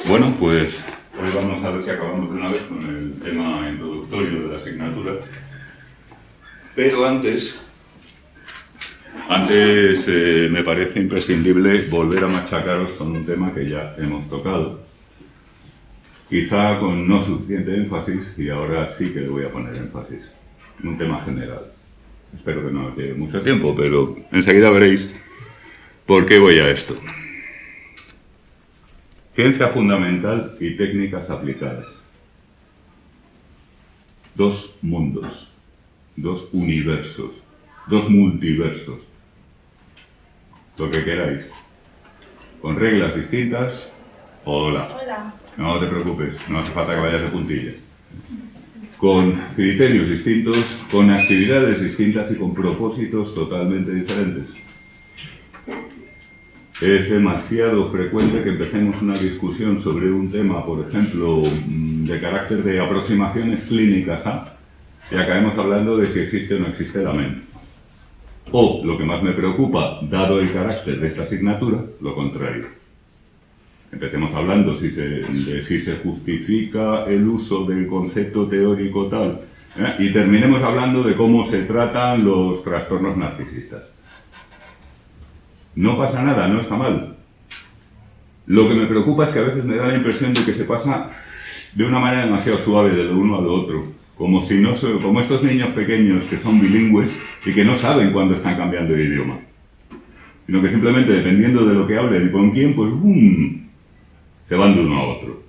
Bueno, pues hoy vamos a ver si acabamos de una vez con el tema introductorio de la asignatura. Pero antes me parece imprescindible volver a machacaros con un tema que ya hemos tocado. Quizá con no suficiente énfasis, y ahora sí que le voy a poner énfasis. Un tema general. Espero que no os lleve mucho tiempo, pero enseguida veréis por qué voy a esto. Ciencia fundamental y técnicas aplicadas. Dos mundos, dos universos, dos multiversos. Lo que queráis. Con reglas distintas. Hola. Hola. No te preocupes, no hace falta que vayas de puntillas. Con criterios distintos, con actividades distintas y con propósitos totalmente diferentes. Es demasiado frecuente que empecemos una discusión sobre un tema, por ejemplo, de carácter de aproximaciones clínicas y acabemos hablando de si existe o no existe la mente. O, lo que más me preocupa, dado el carácter de esta asignatura, lo contrario. Empecemos hablando de si se justifica el uso del concepto teórico tal, y terminemos hablando de cómo se tratan los trastornos narcisistas. No pasa nada, no está mal. Lo que me preocupa es que a veces me da la impresión de que se pasa de una manera demasiado suave de lo uno a lo otro. Como estos niños pequeños que son bilingües y que no saben cuándo están cambiando de idioma. Sino que simplemente dependiendo de lo que hablen y con quién, pues ¡bum!, se van de uno a otro.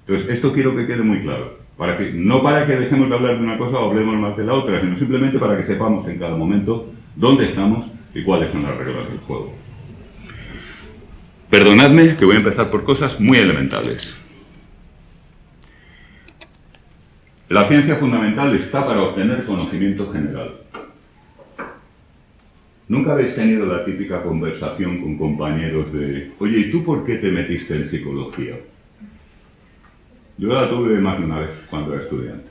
Entonces, esto quiero que quede muy claro. No para que dejemos de hablar de una cosa o hablemos más de la otra, sino simplemente para que sepamos en cada momento dónde estamos y cuáles son las reglas del juego. Perdonadme que voy a empezar por cosas muy elementales. La ciencia fundamental está para obtener conocimiento general. ¿Nunca habéis tenido la típica conversación con compañeros de oye, ¿y tú por qué te metiste en psicología? Yo la tuve más de una vez cuando era estudiante.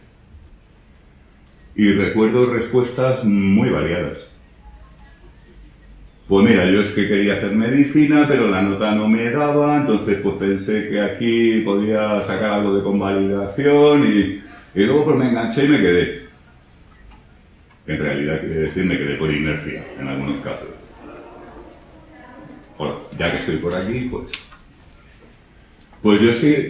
Y recuerdo respuestas muy variadas. Pues mira, yo es que quería hacer medicina, pero la nota no me daba, entonces pues pensé que aquí podía sacar algo de convalidación y luego pues me enganché y me quedé. En realidad quiere decir me quedé por inercia, en algunos casos. Bueno, ya que estoy por aquí, pues yo es que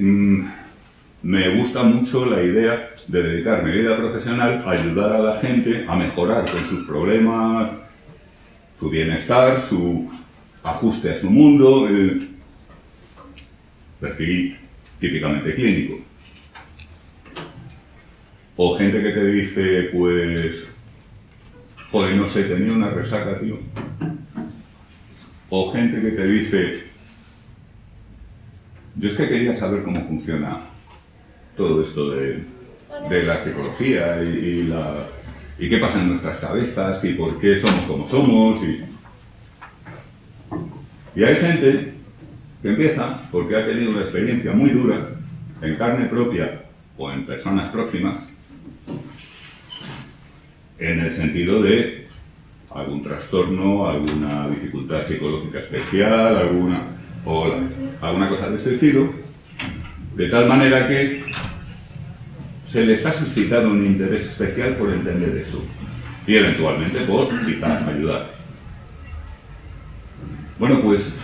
me gusta mucho la idea de dedicar mi vida profesional a ayudar a la gente a mejorar con sus problemas, su bienestar, su ajuste a su mundo, perfil típicamente clínico. O gente que te dice, pues, joder, no sé, tenía una resaca, tío. O gente que te dice, yo es que quería saber cómo funciona todo esto de la psicología y qué pasa en nuestras cabezas y por qué somos como somos. Y hay gente que empieza porque ha tenido una experiencia muy dura en carne propia o en personas próximas, en el sentido de algún trastorno, alguna dificultad psicológica especial, alguna cosa de este estilo, de tal manera que se les ha suscitado un interés especial por entender eso y eventualmente por quizás ayudar. Bueno, pues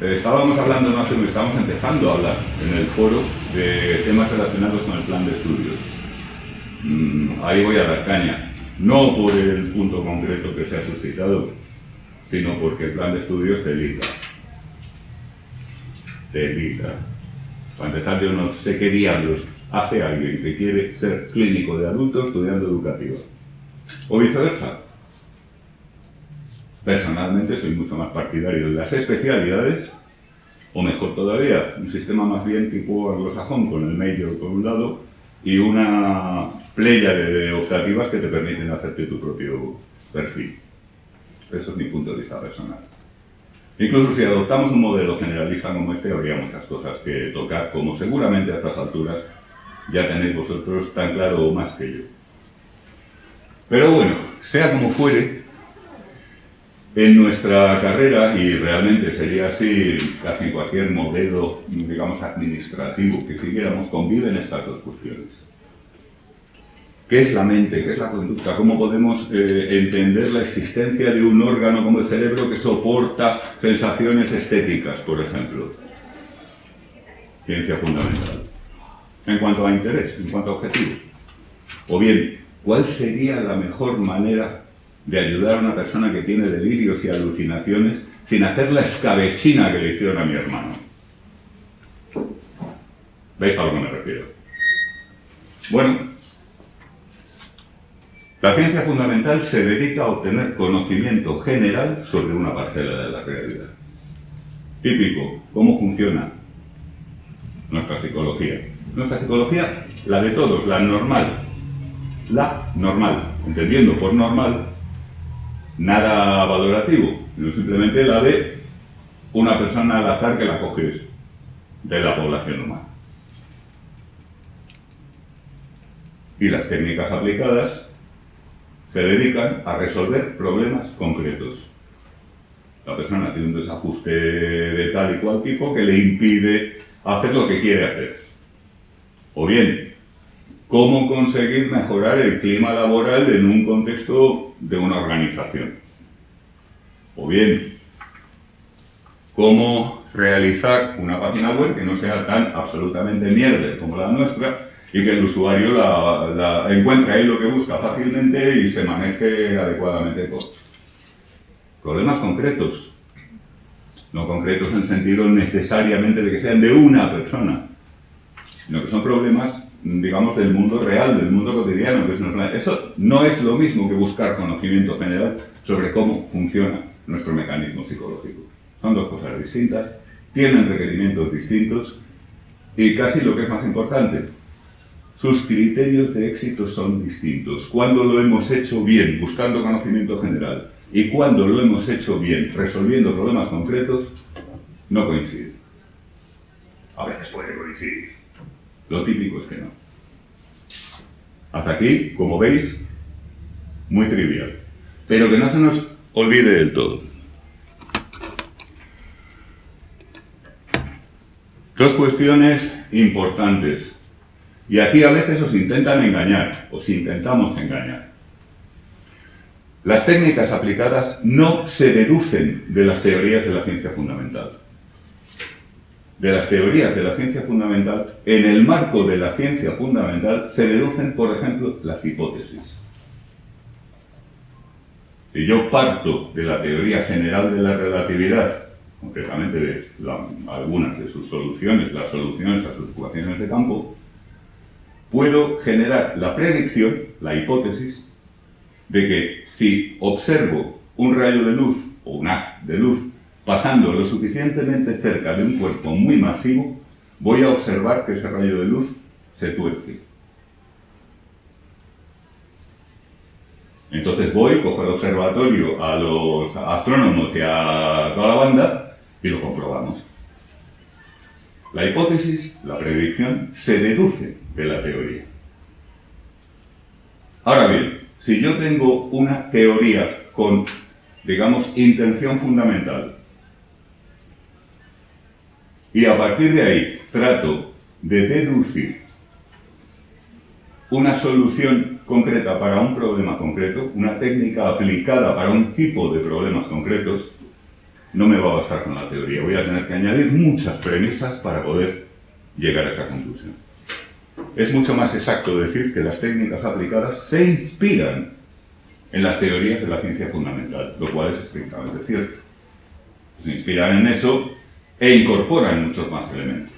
estábamos empezando a hablar en el foro de temas relacionados con el plan de estudios. Ahí voy a dar caña, no por el punto concreto que se ha suscitado, sino porque el plan de estudios te liga. Para empezar, yo no sé qué diablos hace alguien que quiere ser clínico de adultos estudiando educativa. O viceversa. Personalmente soy mucho más partidario de las especialidades, o mejor todavía, un sistema más bien tipo anglosajón, con el major por un lado, y una pléyade de optativas que te permiten hacerte tu propio perfil. Eso es mi punto de vista personal. Incluso si adoptamos un modelo generalista como este, habría muchas cosas que tocar, como seguramente a estas alturas ya tenéis vosotros tan claro o más que yo. Pero bueno, sea como fuere, En nuestra carrera, y realmente sería así casi en cualquier modelo, digamos, administrativo que siguiéramos, conviven estas dos cuestiones. ¿Qué es la mente? ¿Qué es la conducta? ¿Cómo podemos entender la existencia de un órgano como el cerebro que soporta sensaciones estéticas, por ejemplo? Ciencia fundamental. En cuanto a interés, en cuanto a objetivo. O bien, ¿cuál sería la mejor manera de ayudar a una persona que tiene delirios y alucinaciones sin hacer la escabechina que le hicieron a mi hermano? ¿Veis a lo que me refiero? Bueno, la ciencia fundamental se dedica a obtener conocimiento general sobre una parcela de la realidad. Típico, ¿cómo funciona nuestra psicología? Nuestra psicología, la de todos, la normal. La normal, entendiendo por normal nada valorativo, sino simplemente la de una persona al azar que la coges de la población humana. Y las técnicas aplicadas se dedican a resolver problemas concretos. La persona tiene un desajuste de tal y cual tipo que le impide hacer lo que quiere hacer. O bien, cómo conseguir mejorar el clima laboral en un contexto de una organización. O bien, cómo realizar una página web que no sea tan absolutamente mierda como la nuestra y que el usuario la encuentre ahí lo que busca fácilmente y se maneje adecuadamente con problemas concretos. No concretos en el sentido necesariamente de que sean de una persona, sino que son problemas, digamos, del mundo real, del mundo cotidiano. Eso no es lo mismo que buscar conocimiento general sobre cómo funciona nuestro mecanismo psicológico. Son dos cosas distintas, tienen requerimientos distintos y casi lo que es más importante, sus criterios de éxito son distintos. Cuando lo hemos hecho bien, buscando conocimiento general, y cuando lo hemos hecho bien, resolviendo problemas concretos, no coincide. A veces puede coincidir. Lo típico es que no. Hasta aquí, como veis, muy trivial. Pero que no se nos olvide del todo. Dos cuestiones importantes. Y aquí a veces os intentan engañar, os intentamos engañar. Las técnicas aplicadas no se deducen de las teorías de la ciencia fundamental. De las teorías de la ciencia fundamental, en el marco de la ciencia fundamental, se deducen, por ejemplo, las hipótesis. Si yo parto de la teoría general de la relatividad, concretamente de algunas de sus soluciones, las soluciones a sus ecuaciones de campo, puedo generar la predicción, la hipótesis, de que si observo un rayo de luz o un haz de luz pasando lo suficientemente cerca de un cuerpo muy masivo, voy a observar que ese rayo de luz se tuerce. Entonces voy, cojo el observatorio a los astrónomos y a toda la banda y lo comprobamos. La hipótesis, la predicción, se deduce de la teoría. Ahora bien, si yo tengo una teoría con, digamos, intención fundamental, y a partir de ahí trato de deducir una solución concreta para un problema concreto, una técnica aplicada para un tipo de problemas concretos, no me va a bastar con la teoría. Voy a tener que añadir muchas premisas para poder llegar a esa conclusión. Es mucho más exacto decir que las técnicas aplicadas se inspiran en las teorías de la ciencia fundamental, lo cual es estrictamente cierto. Se inspiran en eso e incorporan muchos más elementos.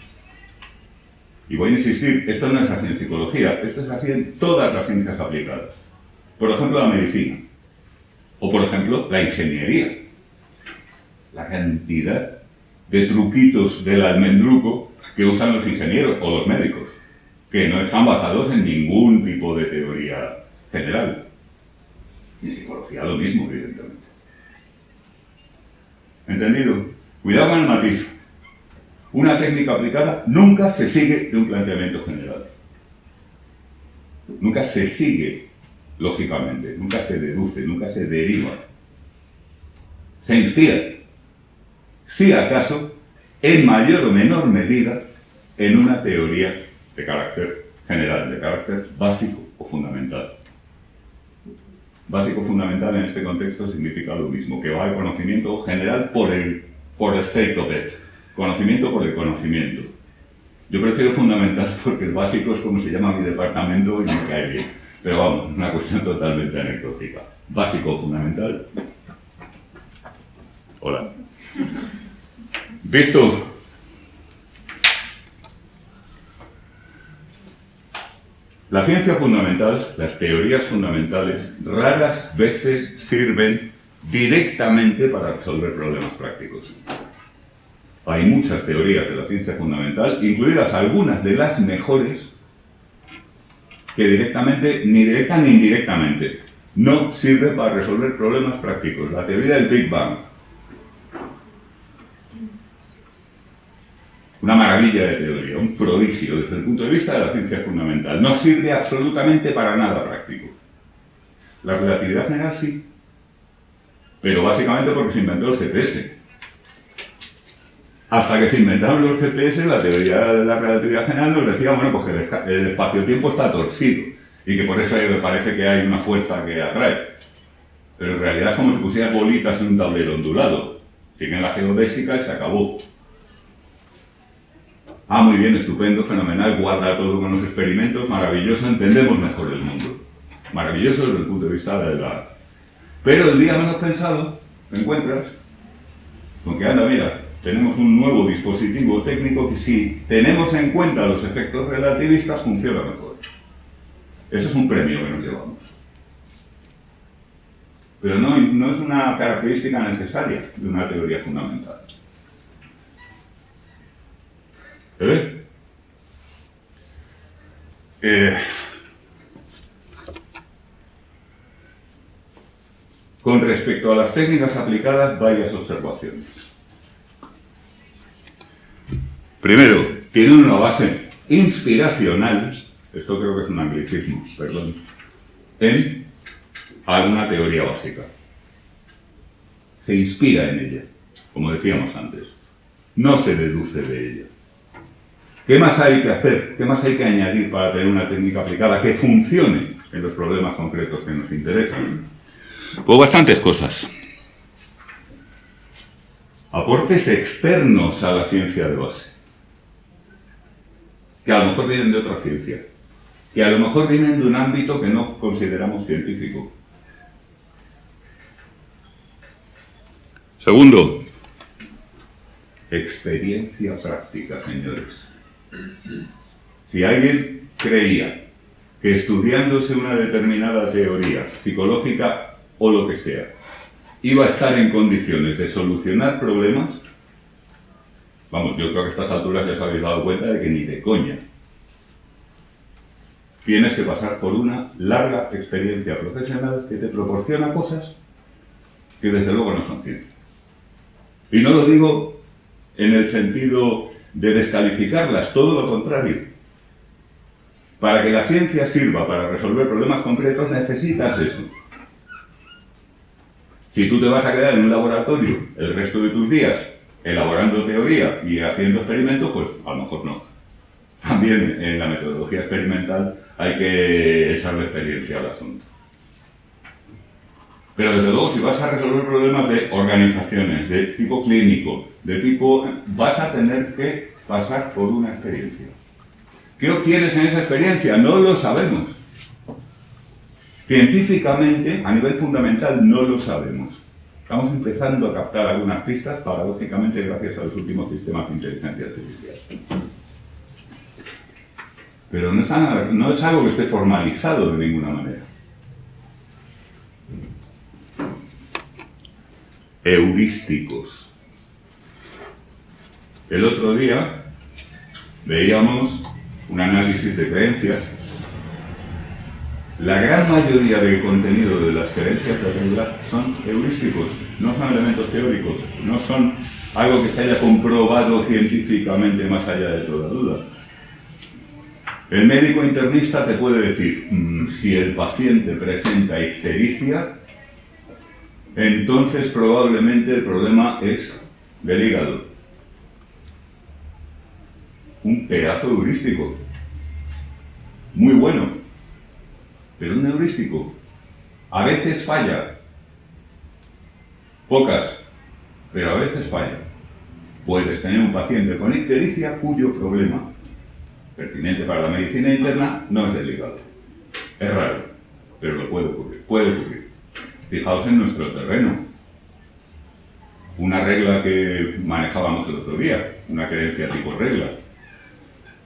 Y voy a insistir, esto no es así en psicología, esto es así en todas las ciencias aplicadas. Por ejemplo, la medicina. O por ejemplo, la ingeniería. La cantidad de truquitos del almendruco que usan los ingenieros o los médicos, que no están basados en ningún tipo de teoría general. Y en psicología lo mismo, evidentemente. ¿Entendido? Cuidado con el matiz. Una técnica aplicada nunca se sigue de un planteamiento general. Nunca se sigue lógicamente, nunca se deduce, nunca se deriva. Se inspira, si acaso, en mayor o menor medida, en una teoría de carácter general, de carácter básico o fundamental. Básico o fundamental en este contexto significa lo mismo, que va al conocimiento general por el sake of it, conocimiento por el conocimiento. Yo prefiero fundamental porque el básico es como se llama mi departamento y me cae bien. Pero vamos, es una cuestión totalmente anecdótica. Básico o fundamental. Hola. Visto la ciencia fundamental, las teorías fundamentales, raras veces sirven directamente para resolver problemas prácticos. Hay muchas teorías de la ciencia fundamental, incluidas algunas de las mejores, que directamente, ni directa ni indirectamente, no sirve para resolver problemas prácticos. La teoría del Big Bang, una maravilla de teoría, un prodigio desde el punto de vista de la ciencia fundamental, no sirve absolutamente para nada práctico. La relatividad general sí, pero básicamente porque se inventó el GPS. Hasta que se inventaron los GPS, la teoría de la relatividad general nos decía, bueno, pues que el espacio-tiempo está torcido y que por eso parece que hay una fuerza que atrae. Pero en realidad es como si pusieras bolitas en un tablero ondulado. Siguen la geodésica y se acabó. Ah, muy bien, estupendo, fenomenal, guarda todo con los experimentos, maravilloso, entendemos mejor el mundo. Maravilloso desde el punto de vista de la... Pero el día menos pensado, te encuentras con que, anda, mira, tenemos un nuevo dispositivo técnico que si tenemos en cuenta los efectos relativistas funciona mejor. Eso es un premio que nos llevamos. Pero no es una característica necesaria de una teoría fundamental. Con respecto a las técnicas aplicadas, varias observaciones. Primero, tienen una base inspiracional, esto creo que es un anglicismo, perdón, en alguna teoría básica. Se inspira en ella, como decíamos antes. No se deduce de ella. ¿Qué más hay que hacer? ¿Qué más hay que añadir para tener una técnica aplicada que funcione en los problemas concretos que nos interesan? Pues bastantes cosas. Aportes externos a la ciencia de base, que a lo mejor vienen de otra ciencia, que a lo mejor vienen de un ámbito que no consideramos científico. Segundo, experiencia práctica, señores. Si alguien creía que estudiándose una determinada teoría psicológica o lo que sea, iba a estar en condiciones de solucionar problemas, vamos, yo creo que a estas alturas ya os habéis dado cuenta de que ni de coña. Tienes que pasar por una larga experiencia profesional que te proporciona cosas que desde luego no son ciencia. Y no lo digo en el sentido de descalificarlas, todo lo contrario. Para que la ciencia sirva para resolver problemas concretos necesitas eso. Si tú te vas a quedar en un laboratorio el resto de tus días elaborando teoría y haciendo experimentos, pues a lo mejor no. También en la metodología experimental hay que echarle experiencia al asunto. Pero desde luego, si vas a resolver problemas de organizaciones, de tipo clínico, de tipo... vas a tener que pasar por una experiencia. ¿Qué obtienes en esa experiencia? No lo sabemos. Científicamente, a nivel fundamental, no lo sabemos. Estamos empezando a captar algunas pistas, paradójicamente, gracias a los últimos sistemas de inteligencia artificial. Pero no es algo que esté formalizado de ninguna manera. Heurísticos. El otro día veíamos un análisis de creencias. La gran mayoría del contenido de las creencias de realidad son heurísticos, no son elementos teóricos, no son algo que se haya comprobado científicamente más allá de toda duda. El médico internista te puede decir, si el paciente presenta ictericia, entonces probablemente el problema es del hígado. Un pedazo heurístico. Muy bueno. Pero un heurístico. A veces falla. Pocas. Pero a veces falla. Puedes tener un paciente con ictericia cuyo problema pertinente para la medicina interna no es del hígado. Es raro, pero lo puede ocurrir. Puede ocurrir. Fijaos en nuestro terreno. Una regla que manejábamos el otro día, una creencia tipo regla.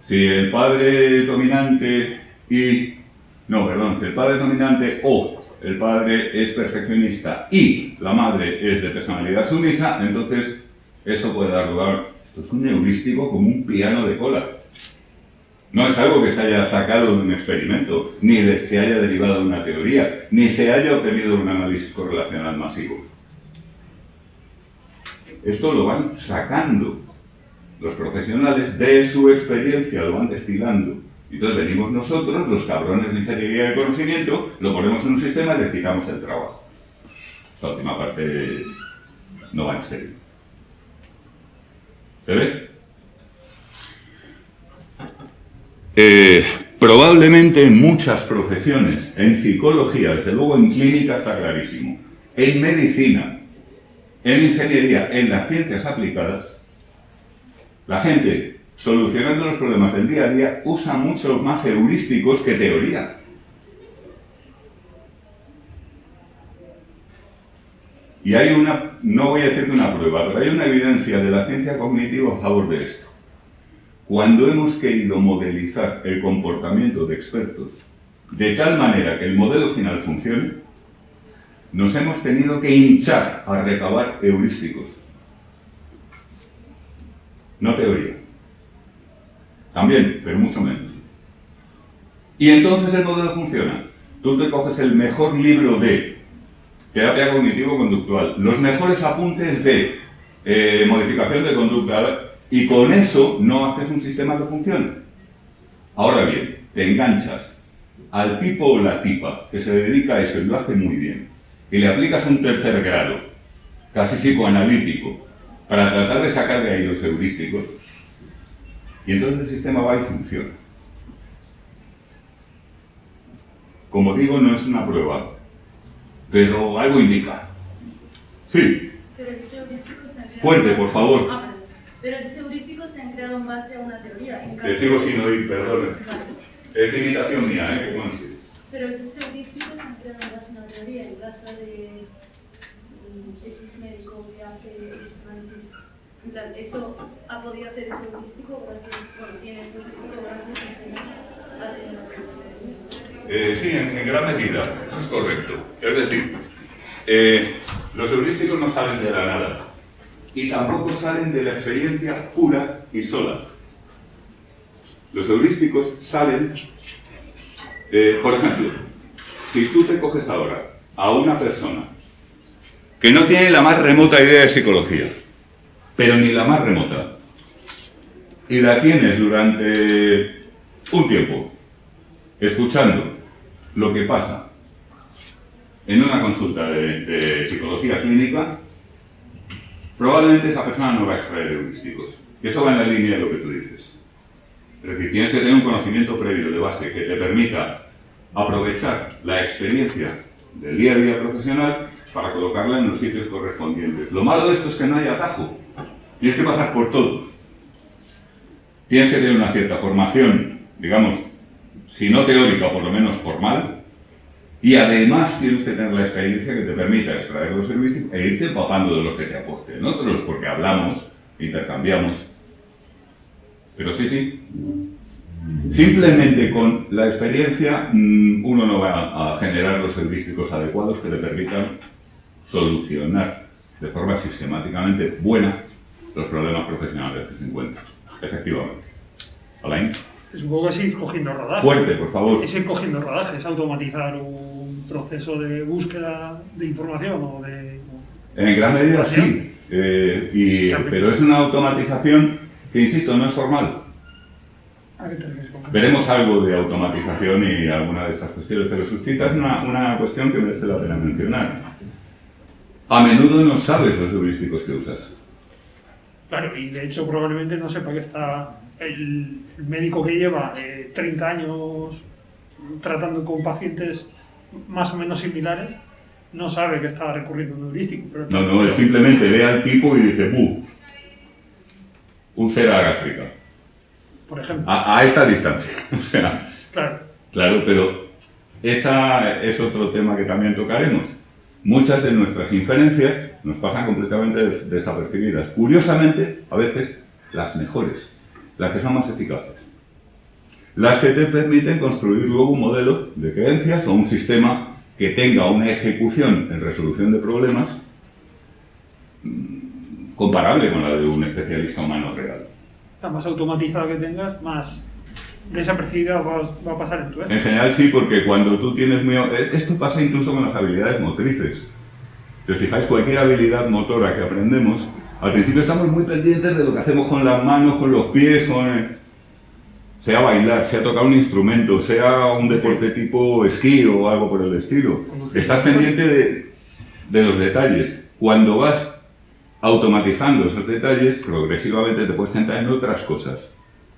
Si el padre dominante si el padre dominante o el padre es perfeccionista y la madre es de personalidad sumisa, entonces eso puede dar lugar. Esto es un heurístico como un piano de cola. No es algo que se haya sacado de un experimento, ni se haya derivado de una teoría, ni se haya obtenido de un análisis correlacional masivo. Esto lo van sacando los profesionales de su experiencia, lo van destilando. Y entonces venimos nosotros, los cabrones de ingeniería de conocimiento, lo ponemos en un sistema y le quitamos el trabajo. Esta última parte no va en serio. ¿Se ve? Probablemente en muchas profesiones, en psicología, desde luego en clínica está clarísimo, en medicina, en ingeniería, en las ciencias aplicadas, la gente, solucionando los problemas del día a día, usa mucho más heurísticos que teoría. Y hay una, no voy a decir una prueba, pero hay una evidencia de la ciencia cognitiva a favor de esto. Cuando hemos querido modelizar el comportamiento de expertos de tal manera que el modelo final funcione, nos hemos tenido que hinchar a recabar heurísticos. No teoría. También, pero mucho menos. Y entonces el modelo funciona. Tú te coges el mejor libro de terapia cognitivo-conductual, los mejores apuntes de modificación de conducta, y con eso no haces un sistema que funcione. Ahora bien, te enganchas al tipo o la tipa que se dedica a eso y lo hace muy bien, y le aplicas un tercer grado, casi psicoanalítico, para tratar de sacar de ahí los heurísticos, y entonces el sistema va y funciona. Como digo, no es una prueba, pero algo indica. Sí. Pero esos heurísticos se han creado... Fuerte, por favor. Pero esos heurísticos se han creado en base a una teoría. Te sigo sin oír, perdón. Es limitación mía, que conste. Pero esos heurísticos se han creado en base a una teoría. En casa de X médico que hace X análisis. En plan, ¿eso ha podido hacer ese heurístico gracias, bueno, tiene ese heurístico gracias a la teoría? Sí, en gran medida, eso es correcto. Es decir, los heurísticos no salen de la nada y tampoco salen de la experiencia pura y sola. Los heurísticos salen, por ejemplo, si tú te coges ahora a una persona que no tiene la más remota idea de psicología, pero ni la más remota, y la tienes durante un tiempo escuchando lo que pasa en una consulta de psicología clínica, probablemente esa persona no va a extraer heurísticos. Y eso va en la línea de lo que tú dices. Es decir, tienes que tener un conocimiento previo de base que te permita aprovechar la experiencia del día a día profesional para colocarla en los sitios correspondientes. Lo malo de esto es que no hay atajo. Tienes que pasar por todo. Tienes que tener una cierta formación, digamos, si no teórica, por lo menos formal, y además tienes que tener la experiencia que te permita extraer los servicios e irte empapando de los que te aporten otros, porque hablamos, intercambiamos. Pero sí, simplemente con la experiencia uno no va a generar los heurísticos adecuados que le permitan solucionar de forma sistemáticamente buena los problemas profesionales que se encuentran. Efectivamente. ¿Alain? Es un poco así cogiendo rodaje. Fuerte, por favor. Es ir cogiendo rodaje, es automatizar un proceso de búsqueda de información o de... En gran medida sí, pero es una automatización que, insisto, no es formal. Veremos algo de automatización y alguna de estas cuestiones, pero suscita es una cuestión que merece la pena mencionar. a menudo no sabes los heurísticos que usas. Claro, y de hecho probablemente no sepa que está el médico que lleva 30 años tratando con pacientes más o menos similares, no sabe que está recurriendo a un heurístico. Pero No, él simplemente ve al tipo y dice, úlcera gástrica. Por ejemplo. A esta distancia. O sea, claro, pero esa es otro tema que también tocaremos. Muchas de nuestras inferencias nos pasan completamente desapercibidas. Curiosamente, a veces, las mejores, las que son más eficaces. Las que te permiten construir luego un modelo de creencias o un sistema que tenga una ejecución en resolución de problemas comparable con la de un especialista humano real. La más automatizada que tengas, más desapercibida va a pasar en tu En general sí, porque cuando tú tienes esto pasa incluso con las habilidades motrices. Si os fijáis, cualquier habilidad motora que aprendemos, al principio estamos muy pendientes de lo que hacemos con las manos, con los pies, sea bailar, sea tocar un instrumento, sea un deporte tipo esquí o algo por el estilo. Estás pendiente de los detalles. Cuando vas automatizando esos detalles, progresivamente te puedes centrar en otras cosas.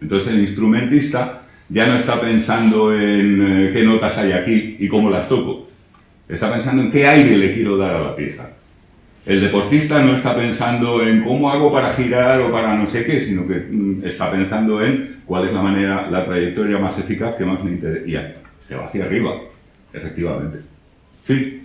Entonces el instrumentista ya no está pensando en qué notas hay aquí y cómo las toco. Está pensando en qué aire le quiero dar a la pieza. El deportista no está pensando en cómo hago para girar o para no sé qué, sino que está pensando en cuál es la trayectoria más eficaz que más me interesa. Y se va hacia arriba, efectivamente. Sí.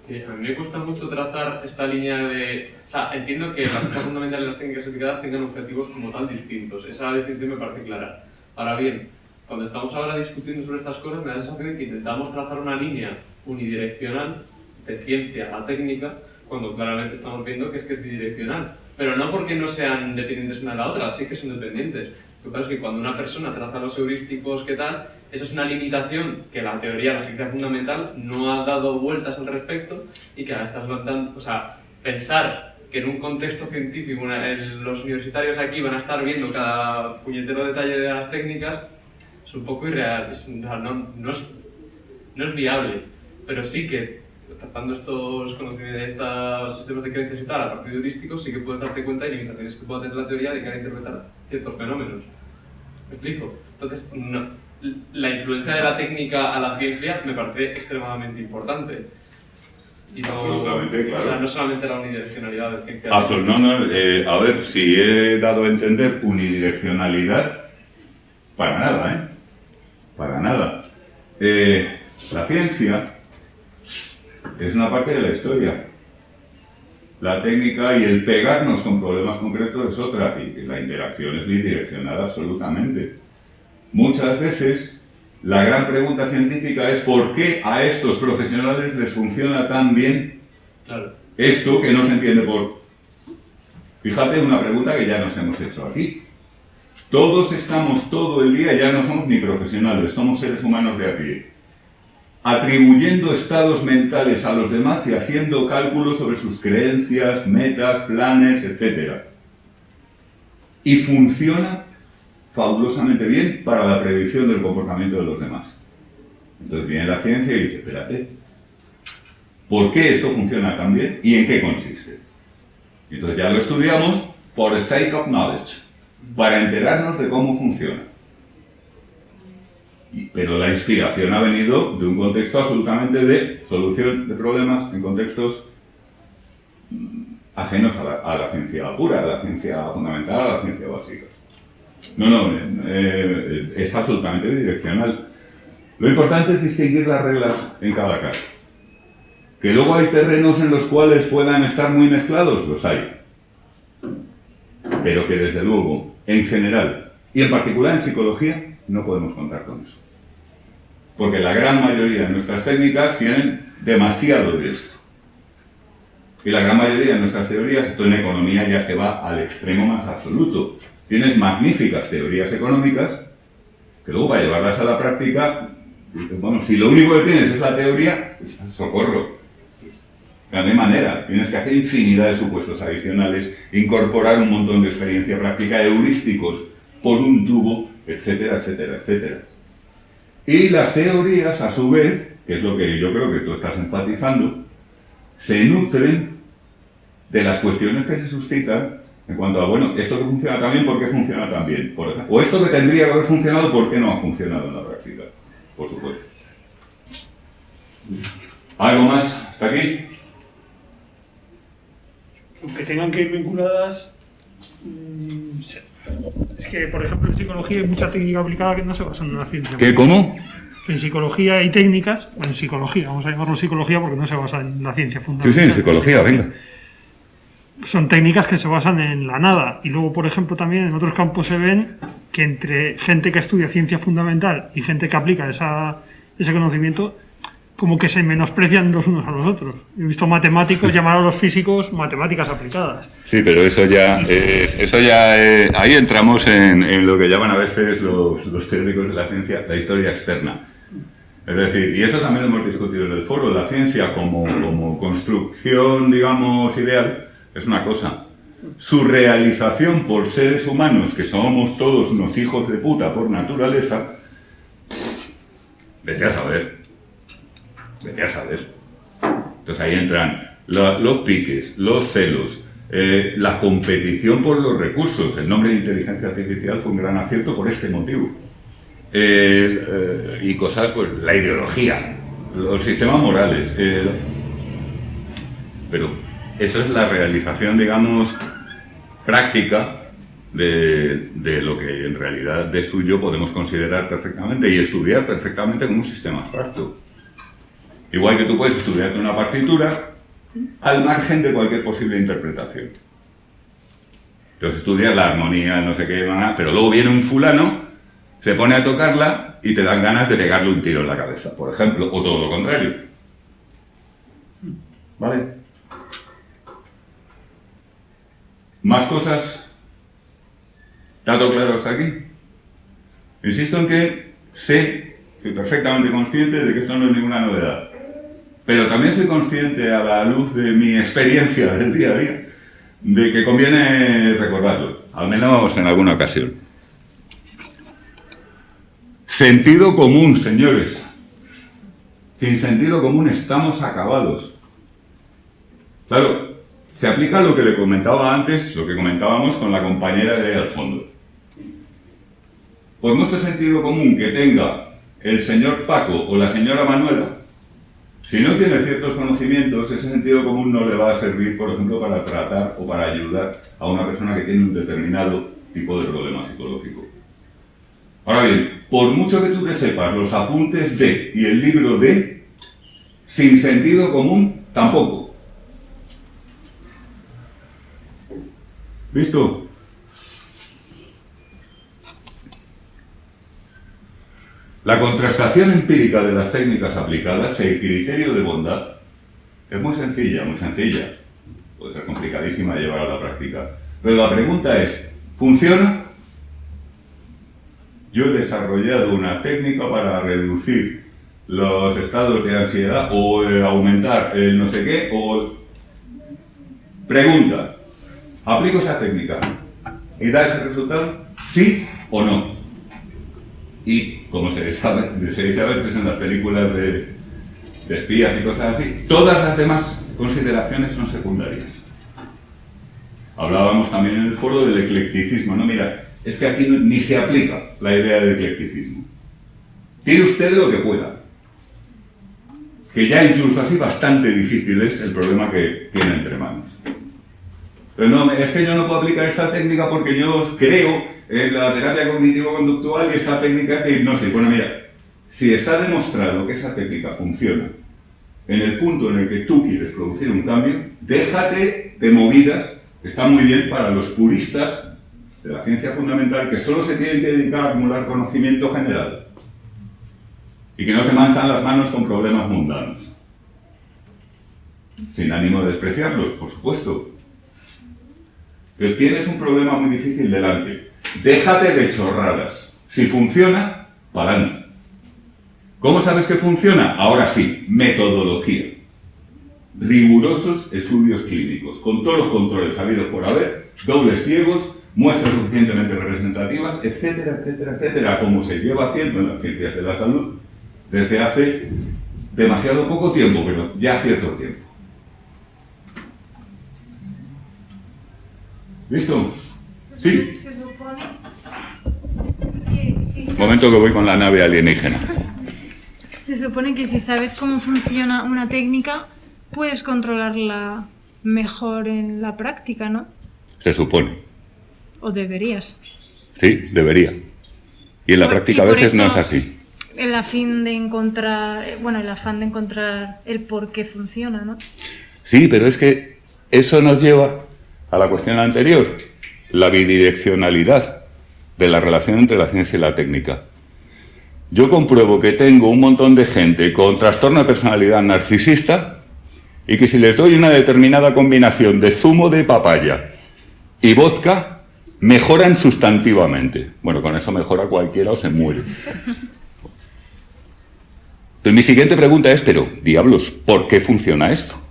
A mí me cuesta mucho trazar esta línea de... O sea, entiendo que la pieza fundamental y las técnicas aplicadas tengan objetivos como tal distintos. Esa distinción me parece clara. Ahora bien, cuando estamos ahora discutiendo sobre estas cosas, me da la sensación de que intentamos trazar una línea unidireccional de ciencia a técnica, cuando claramente estamos viendo que es bidireccional. Pero no porque no sean dependientes una de la otra, sí que son dependientes. Lo que pasa es que cuando una persona traza los heurísticos, ¿qué tal? Esa es una limitación que la teoría, la física fundamental, no ha dado vueltas al respecto y que ahora estás dando... O sea, pensar que en un contexto científico los universitarios aquí van a estar viendo cada puñetero detalle de las técnicas es un poco irreal, no es viable, pero sí que tratando estos conocimientos, estos sistemas de creencias y tal, a partir de heurísticos, sí que puedes darte cuenta de limitaciones que puede tener la teoría de cara a interpretar ciertos fenómenos. ¿Me explico? Entonces, la influencia de la técnica a la ciencia me parece extremadamente importante. Y no, absolutamente, claro. O sea, no solamente la unidireccionalidad de ciencia. A ver, si he dado a entender unidireccionalidad, para nada, ¿eh? Para nada. La ciencia es una parte de la historia. La técnica y el pegarnos con problemas concretos es otra, y la interacción es bidireccional absolutamente. Muchas veces la gran pregunta científica es ¿por qué a estos profesionales les funciona tan bien esto que no se entiende por...? Fíjate, una pregunta que ya nos hemos hecho aquí. Todos estamos todo el día, ya no somos ni profesionales, somos seres humanos de a pie, atribuyendo estados mentales a los demás y haciendo cálculos sobre sus creencias, metas, planes, etc. Y funciona fabulosamente bien para la predicción del comportamiento de los demás. Entonces viene la ciencia y dice, espérate, ¿por qué esto funciona tan bien y en qué consiste? Y entonces ya lo estudiamos por the sake of knowledge, para enterarnos de cómo funciona. Pero la inspiración ha venido de un contexto absolutamente de solución de problemas en contextos ajenos a la ciencia pura, a la ciencia fundamental, a la ciencia básica. Es absolutamente bidireccional. Lo importante es distinguir las reglas en cada caso. Que luego hay terrenos en los cuales puedan estar muy mezclados, los hay. Pero que desde luego, en general, y en particular en psicología, no podemos contar con eso. Porque la gran mayoría de nuestras técnicas tienen demasiado de esto. Y la gran mayoría de nuestras teorías, esto en economía ya se va al extremo más absoluto. Tienes magníficas teorías económicas que luego para llevarlas a la práctica, bueno, si lo único que tienes es la teoría, pues, socorro. De alguna manera, tienes que hacer infinidad de supuestos adicionales, incorporar un montón de experiencia práctica, heurísticos por un tubo, etcétera, etcétera, etcétera. Y las teorías, a su vez, que es lo que yo creo que tú estás enfatizando, se nutren de las cuestiones que se suscitan en cuanto a, bueno, esto que funciona tan bien, ¿por qué funciona tan bien? Por ejemplo, o esto que tendría que haber funcionado, ¿por qué no ha funcionado en la práctica? Por supuesto. ¿Algo más hasta aquí? Que tengan que ir vinculadas. Es que, por ejemplo, en psicología hay mucha técnica aplicada que no se basa en la ciencia. ¿Qué? ¿Cómo? En psicología hay técnicas, en psicología, vamos a llamarlo psicología porque no se basa en la ciencia Sí, fundamental. sí, en psicología, venga. Son técnicas que se basan en la nada. Y luego, por ejemplo, también en otros campos se ven que entre gente que estudia ciencia fundamental y gente que aplica ese conocimiento, como que se menosprecian los unos a los otros. He visto matemáticos llamar a los físicos matemáticas aplicadas. Sí, pero eso ya ahí entramos en lo que llaman a veces los teóricos de la ciencia la historia externa. Es decir, y eso también lo hemos discutido en el foro, la ciencia como construcción, digamos, ideal, es una cosa. Su realización por seres humanos, que somos todos unos hijos de puta por naturaleza, vete a saber. Vete a saber. Entonces ahí entran los piques, los celos, la competición por los recursos. El nombre de inteligencia artificial fue un gran acierto por este motivo. Y cosas, pues la ideología, los sistemas morales. Pero eso es la realización, digamos, práctica de lo que en realidad de suyo podemos considerar perfectamente y estudiar perfectamente como un sistema abstracto. Igual que tú puedes estudiarte una partitura al margen de cualquier posible interpretación. Entonces estudias la armonía, no sé qué, pero luego viene un fulano, se pone a tocarla y te dan ganas de pegarle un tiro en la cabeza, por ejemplo, o todo lo contrario. ¿Vale? ¿Más cosas? ¿Dato claro hasta aquí? Insisto en que soy perfectamente consciente de que esto no es ninguna novedad. Pero también soy consciente, a la luz de mi experiencia del día a día, de que conviene recordarlo, al menos en alguna ocasión. Sentido común, señores. Sin sentido común estamos acabados. Claro, se aplica lo que le comentaba antes, lo que comentábamos con la compañera de ahí al fondo. Por mucho sentido común que tenga el señor Paco o la señora Manuela, si no tiene ciertos conocimientos, ese sentido común no le va a servir, por ejemplo, para tratar o para ayudar a una persona que tiene un determinado tipo de problema psicológico. Ahora bien, por mucho que tú te sepas los apuntes de y el libro de, sin sentido común, tampoco. ¿Listo? La contrastación empírica de las técnicas aplicadas, el criterio de bondad, es muy sencilla, muy sencilla. Puede ser complicadísima de llevar a la práctica. Pero la pregunta es, ¿funciona? Yo he desarrollado una técnica para reducir los estados de ansiedad o aumentar el no sé qué, o... Pregunta, ¿aplico esa técnica y da ese resultado? ¿Sí o no? Y, como se dice a veces en las películas de espías y cosas así, todas las demás consideraciones son secundarias. Hablábamos también en el foro del eclecticismo, ¿no? Mira, es que aquí ni se aplica la idea del eclecticismo. Tire usted de lo que pueda. Que ya incluso así bastante difícil es el problema que tiene entre manos. Pero no, es que yo no puedo aplicar esta técnica porque yo creo en la terapia cognitivo-conductual y esta técnica es de hipnosis. Bueno, mira, si está demostrado que esa técnica funciona en el punto en el que tú quieres producir un cambio, déjate de movidas. Está muy bien para los puristas de la ciencia fundamental que solo se tienen que dedicar a acumular conocimiento general y que no se manchan las manos con problemas mundanos. Sin ánimo de despreciarlos, por supuesto. Pero tienes un problema muy difícil delante. Déjate de chorradas. Si funciona, para adelante. ¿Cómo sabes que funciona? Ahora sí, metodología. Rigurosos estudios clínicos, con todos los controles habidos por haber, dobles ciegos, muestras suficientemente representativas, etcétera, etcétera, etcétera, como se lleva haciendo en las ciencias de la salud desde hace demasiado poco tiempo, pero ya cierto tiempo. ¿Listo? Sí. Se supone que si Momento que voy con la nave alienígena. Se supone que si sabes cómo funciona una técnica, puedes controlarla mejor en la práctica, ¿no? Se supone. O deberías. Sí, debería. Y en la práctica a por veces no es eso, así. El afán de encontrar, el afán de encontrar el por qué funciona, ¿no? Sí, pero es que eso nos lleva a la cuestión anterior, la bidireccionalidad de la relación entre la ciencia y la técnica. Yo compruebo que tengo un montón de gente con trastorno de personalidad narcisista y que si les doy una determinada combinación de zumo de papaya y vodka, mejoran sustantivamente. Bueno, con eso mejora cualquiera o se muere. Entonces mi siguiente pregunta es, pero, diablos, ¿por qué funciona esto?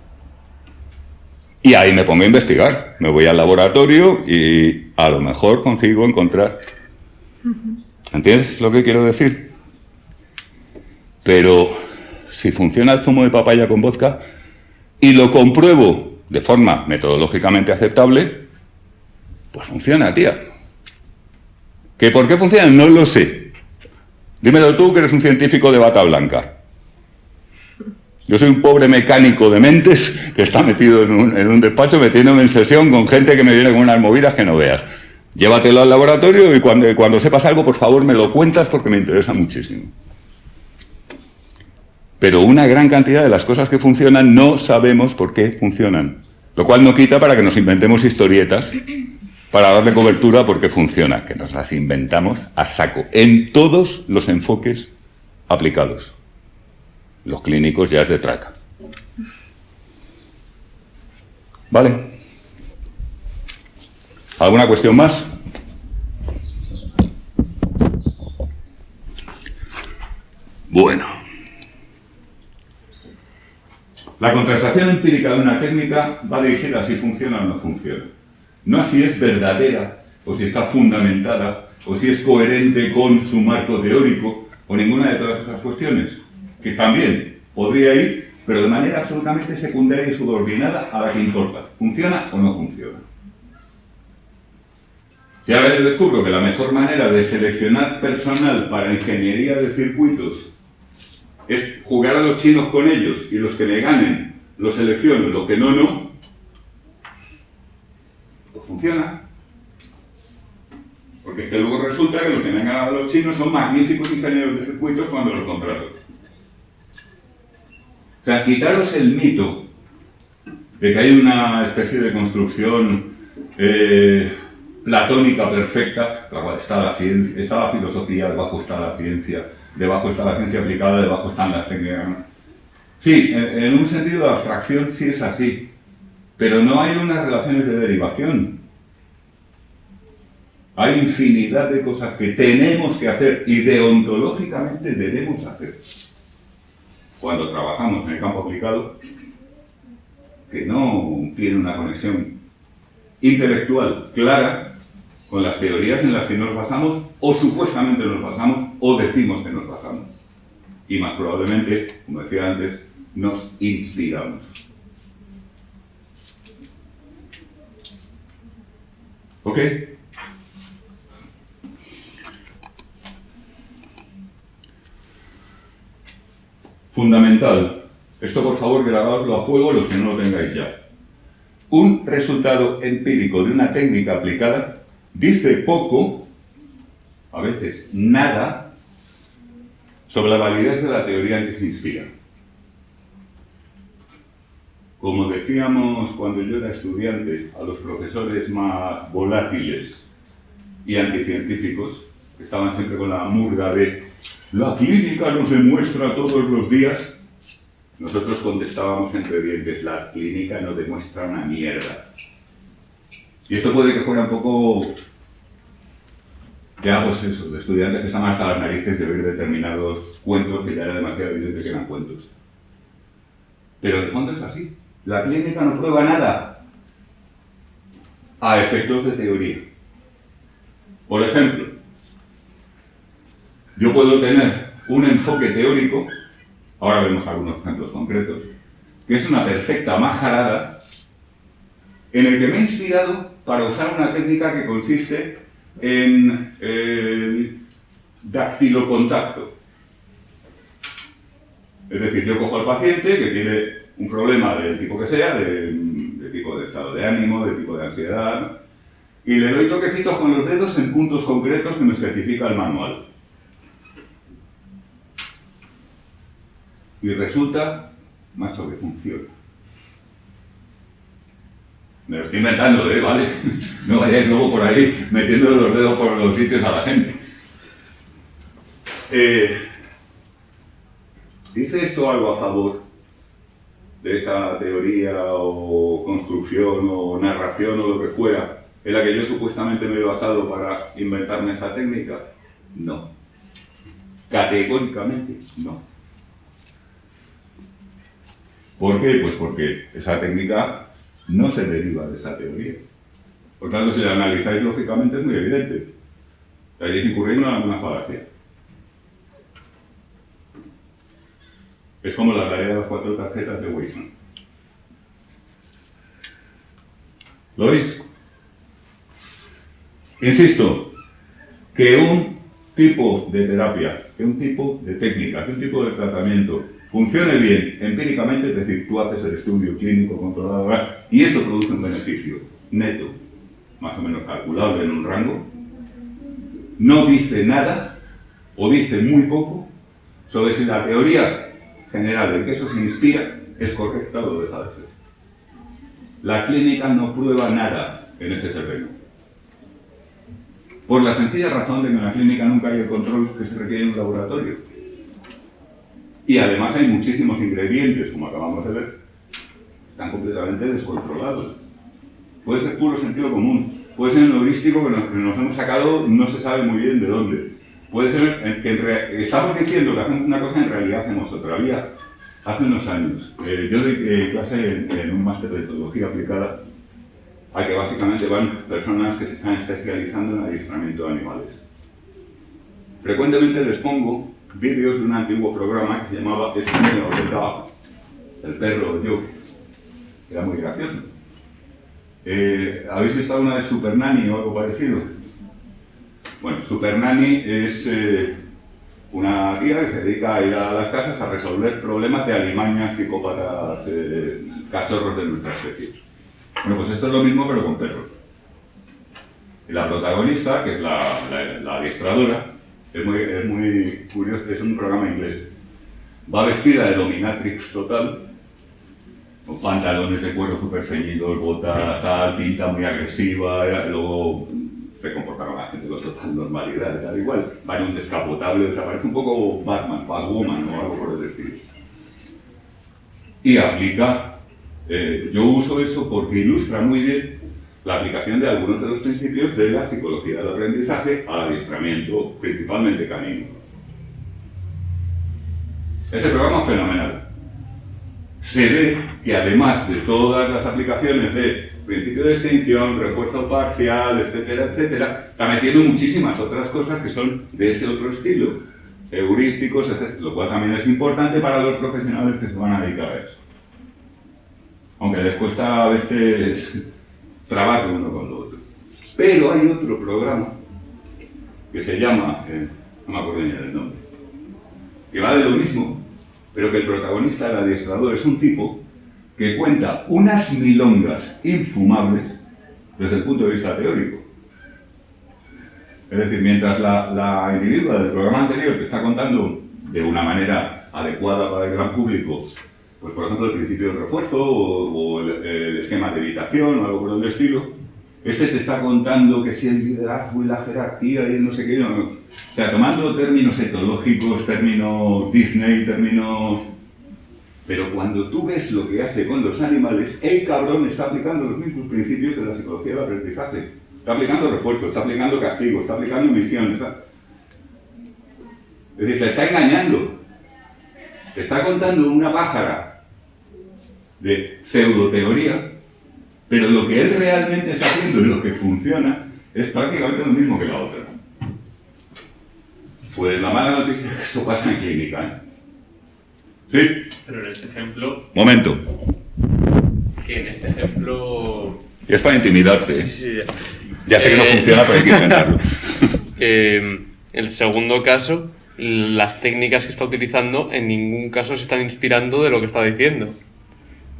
Y ahí me pongo a investigar. Me voy al laboratorio y a lo mejor consigo encontrar. ¿Entiendes lo que quiero decir? Pero si funciona el zumo de papaya con vodka y lo compruebo de forma metodológicamente aceptable, pues funciona, tía. ¿Que por qué funciona? No lo sé. Dímelo tú, que eres un científico de bata blanca. Yo soy un pobre mecánico de mentes que está metido en un despacho metiéndome en sesión con gente que me viene con unas movidas que no veas. Llévatelo al laboratorio y cuando sepas algo, por favor, me lo cuentas porque me interesa muchísimo. Pero una gran cantidad de las cosas que funcionan no sabemos por qué funcionan. Lo cual no quita para que nos inventemos historietas para darle cobertura a por qué funciona, que nos las inventamos a saco, en todos los enfoques aplicados. Los clínicos ya es de traca. ¿Vale? ¿Alguna cuestión más? Bueno. La contrastación empírica de una técnica va dirigida a si funciona o no funciona. No a si es verdadera, o si está fundamentada, o si es coherente con su marco teórico, o ninguna de todas esas cuestiones, que también podría ir, pero de manera absolutamente secundaria y subordinada a la que importa. ¿Funciona o no funciona? Si ahora yo descubro que la mejor manera de seleccionar personal para ingeniería de circuitos es jugar a los chinos con ellos y los que me ganen los selecciono, los que no, pues funciona. Porque es que luego resulta que los que me han ganado los chinos son magníficos ingenieros de circuitos cuando los contrato. O sea, quitaros el mito de que hay una especie de construcción platónica perfecta, la cual está la ciencia, está la filosofía, debajo está la ciencia, debajo está la ciencia aplicada, debajo están las técnicas. Sí, en un sentido de abstracción sí es así, pero no hay unas relaciones de derivación. Hay infinidad de cosas que tenemos que hacer y deontológicamente debemos hacer cuando trabajamos en el campo aplicado, que no tiene una conexión intelectual clara con las teorías en las que nos basamos, o supuestamente nos basamos, o decimos que nos basamos. Y más probablemente, como decía antes, nos inspiramos. ¿Ok? Fundamental. Esto, por favor, grabadlo a fuego los que no lo tengáis ya. Un resultado empírico de una técnica aplicada dice poco, a veces nada, sobre la validez de la teoría en que se inspira. Como decíamos cuando yo era estudiante, a los profesores más volátiles y anticientíficos, que estaban siempre con la murga de la clínica nos demuestra todos los días, nosotros contestábamos entre dientes, la clínica no demuestra una mierda. Y esto puede que fuera un poco, ya pues eso, de estudiantes que estaban hasta las narices de ver determinados cuentos que ya era demasiado evidente que eran cuentos. Pero en el fondo es así. La clínica no prueba nada a efectos de teoría. Por ejemplo, yo puedo tener un enfoque teórico, ahora vemos algunos ejemplos concretos, que es una perfecta majarada, en el que me he inspirado para usar una técnica que consiste en dactilocontacto. Es decir, yo cojo al paciente que tiene un problema del tipo que sea, de tipo de estado de ánimo, de tipo de ansiedad, y le doy toquecitos con los dedos en puntos concretos que me especifica el manual. Y resulta, macho, que funciona. Me lo estoy inventando, ¿vale? No vayáis luego por ahí metiendo los dedos por los sitios a la gente. ¿Dice esto algo a favor de esa teoría o construcción o narración o lo que fuera en la que yo supuestamente me he basado para inventarme esta técnica? No. Categóricamente no. ¿Por qué? Pues porque esa técnica no se deriva de esa teoría. Por tanto, si la analizáis lógicamente es muy evidente. Estaréis incurriendo en alguna falacia. Es como la tarea de las 4 tarjetas de Weisman. ¿Lo veis? Insisto, que un tipo de terapia, que un tipo de técnica, que un tipo de tratamiento funcione bien empíricamente, es decir, tú haces el estudio clínico controlado y eso produce un beneficio neto, más o menos calculable en un rango, no dice nada o dice muy poco sobre si la teoría general en que eso se inspira es correcta o lo deja de ser. La clínica no prueba nada en ese terreno. Por la sencilla razón de que en la clínica nunca hay el control que se requiere en un laboratorio. Y además hay muchísimos ingredientes, como acabamos de ver, están completamente descontrolados. Puede ser puro sentido común, puede ser un heurístico que nos hemos sacado no se sabe muy bien de dónde. Puede ser que estamos diciendo que hacemos una cosa y en realidad hacemos otra. Hace unos años, yo doy clase en un máster de etología aplicada a que básicamente van personas que se están especializando en adiestramiento de animales. Frecuentemente les pongo vídeos de un antiguo programa que se llamaba El Smell of the Dog, el perro yo, era muy gracioso. ¿Habéis visto alguna de Super Nanny o algo parecido? Bueno, Super Nanny es una tía que se dedica a ir a las casas a resolver problemas de alimañas, psicópatas, cachorros de nuestra especie. Bueno, pues esto es lo mismo pero con perros. Y la protagonista, que es la adiestradora, es muy curioso, es un programa inglés. Va vestida de dominatrix total, con pantalones de cuero súper ceñidos, botas, tal, pinta muy agresiva, luego se comporta con la gente con total normalidad, tal igual. Va en un descapotable, desaparece un poco Batman, Batwoman o algo por el estilo. Y aplica, yo uso eso porque ilustra muy bien la aplicación de algunos de los principios de la psicología del aprendizaje al adiestramiento, principalmente canino. Ese programa es fenomenal. Se ve que además de todas las aplicaciones de principio de extinción, refuerzo parcial, etcétera, etcétera, está metiendo muchísimas otras cosas que son de ese otro estilo, heurísticos, etcétera, lo cual también es importante para los profesionales que se van a dedicar a eso. Aunque les cuesta a veces trabajar uno con lo otro. Pero hay otro programa que se llama, no me acuerdo ni el nombre, que va de lo mismo, pero que el protagonista, el adiestrador, es un tipo que cuenta unas milongas infumables desde el punto de vista teórico. Es decir, mientras la individua del programa anterior que está contando de una manera adecuada para el gran público, pues por ejemplo el principio del refuerzo o el esquema de evitación o algo por el estilo, este te está contando que si el liderazgo y la jerarquía y no sé qué, no. O sea, tomando términos etológicos, términos Disney, términos... Pero cuando tú ves lo que hace con los animales, el cabrón está aplicando los mismos principios de la psicología del aprendizaje. Está aplicando refuerzo, está aplicando castigo, está aplicando misión. Es decir, te está engañando. Te está contando una pájara de pseudoteoría, pero lo que él realmente está haciendo y lo que funciona es prácticamente lo mismo que la otra. Pues la mala noticia es que esto pasa en clínica, ¿eh? ¿Sí? Pero en este ejemplo, Momento. que en este ejemplo Y es para intimidarte. Sí, ¿eh? sí, sí. Ya sé que no funciona, pero hay que intentarlo. El segundo caso, las técnicas que está utilizando en ningún caso se están inspirando de lo que está diciendo.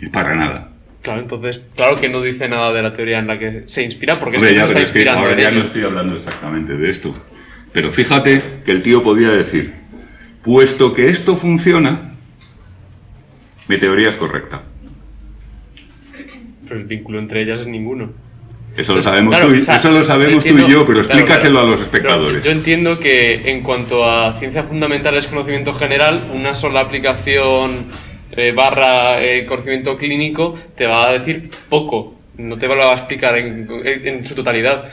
Y para nada. Claro, entonces, claro que no dice nada de la teoría en la que se inspira, porque Hombre, esto ya, no pero está es que inspirando ahora en ya no ello. estoy hablando exactamente de esto. Pero fíjate que el tío podía decir, puesto que esto funciona, mi teoría es correcta. Pero el vínculo entre ellas es ninguno. Eso lo Entonces, sabemos, claro, tú, y, o sea, eso lo sabemos tú entiendo- y yo, pero claro, explícaselo claro. a los espectadores. Pero yo entiendo que en cuanto a ciencia fundamental es conocimiento general, una sola aplicación barra conocimiento clínico te va a decir poco, no te lo va a explicar en su totalidad.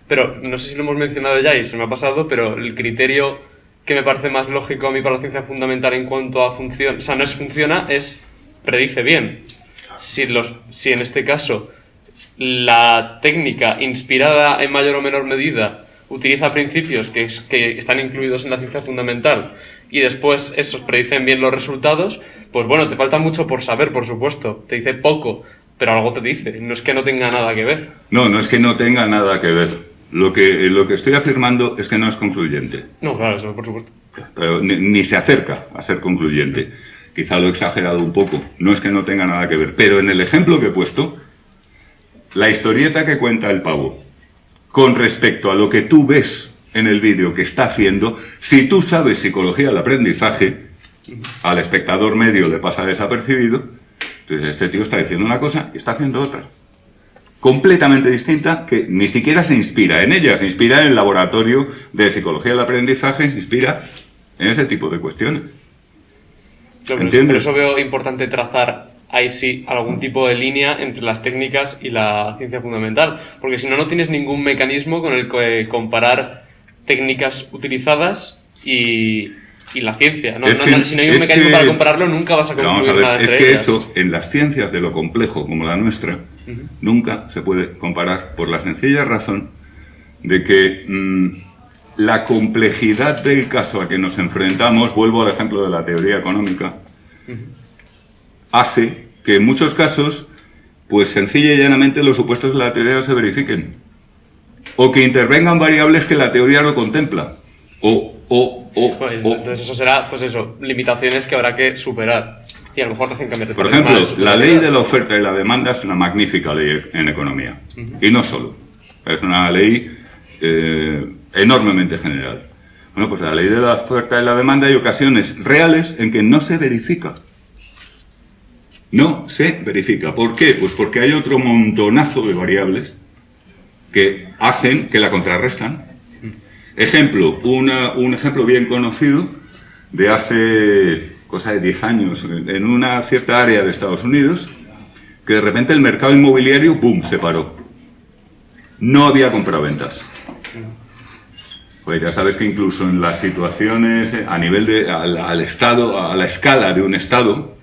Pero no sé si lo hemos mencionado ya y se me ha pasado, pero el criterio que me parece más lógico a mí para la ciencia fundamental en cuanto a función, o sea, no es funciona, es predice bien. Si en este caso la técnica inspirada en mayor o menor medida utiliza principios que están incluidos en la ciencia fundamental y después esos predicen bien los resultados, pues bueno, te falta mucho por saber, por supuesto. Te dice poco, pero algo te dice. No es que no tenga nada que ver. No es que no tenga nada que ver. Lo que estoy afirmando es que no es concluyente. No, claro, eso por supuesto. Pero ni se acerca a ser concluyente. Quizá lo he exagerado un poco. No es que no tenga nada que ver. Pero en el ejemplo que he puesto, la historieta que cuenta el pavo con respecto a lo que tú ves en el vídeo que está haciendo, si tú sabes psicología del aprendizaje, al espectador medio le pasa desapercibido. Entonces este tío está diciendo una cosa y está haciendo otra. Completamente distinta, que ni siquiera se inspira en ella, se inspira en el laboratorio de psicología del aprendizaje, se inspira en ese tipo de cuestiones. Pero ¿Entiendes? por eso veo importante trazar ahí sí algún tipo de línea entre las técnicas y la ciencia fundamental, porque si no, no tienes ningún mecanismo con el que comparar técnicas utilizadas y la ciencia. Si no hay un mecanismo para compararlo, nunca vas a Pero vamos concluir a ver, nada es entre que ellas. eso, en las ciencias de lo complejo como la nuestra, nunca se puede comparar por la sencilla razón de que la complejidad del caso a que nos enfrentamos, vuelvo al ejemplo de la teoría económica, hace que en muchos casos, pues sencilla y llanamente los supuestos de la teoría se verifiquen. O que intervengan variables que la teoría no contempla. Entonces eso será, pues eso, limitaciones que habrá que superar. Y a lo mejor te hacen cambiar de Por paradigma ejemplo, de la ley superioridad. de la oferta y la demanda es una magnífica ley en economía. Y no solo. Es una ley enormemente general. Bueno, pues la ley de la oferta y la demanda hay ocasiones reales en que no se verifica. No se verifica. ¿Por qué? Pues porque hay otro montonazo de variables que hacen que la contrarrestan. Ejemplo, un ejemplo bien conocido de hace cosa de 10 años en una cierta área de Estados Unidos, que de repente el mercado inmobiliario, ¡boom!, se paró. No había compraventas. Pues ya sabes que incluso en las situaciones a nivel de al estado, a la escala de un estado,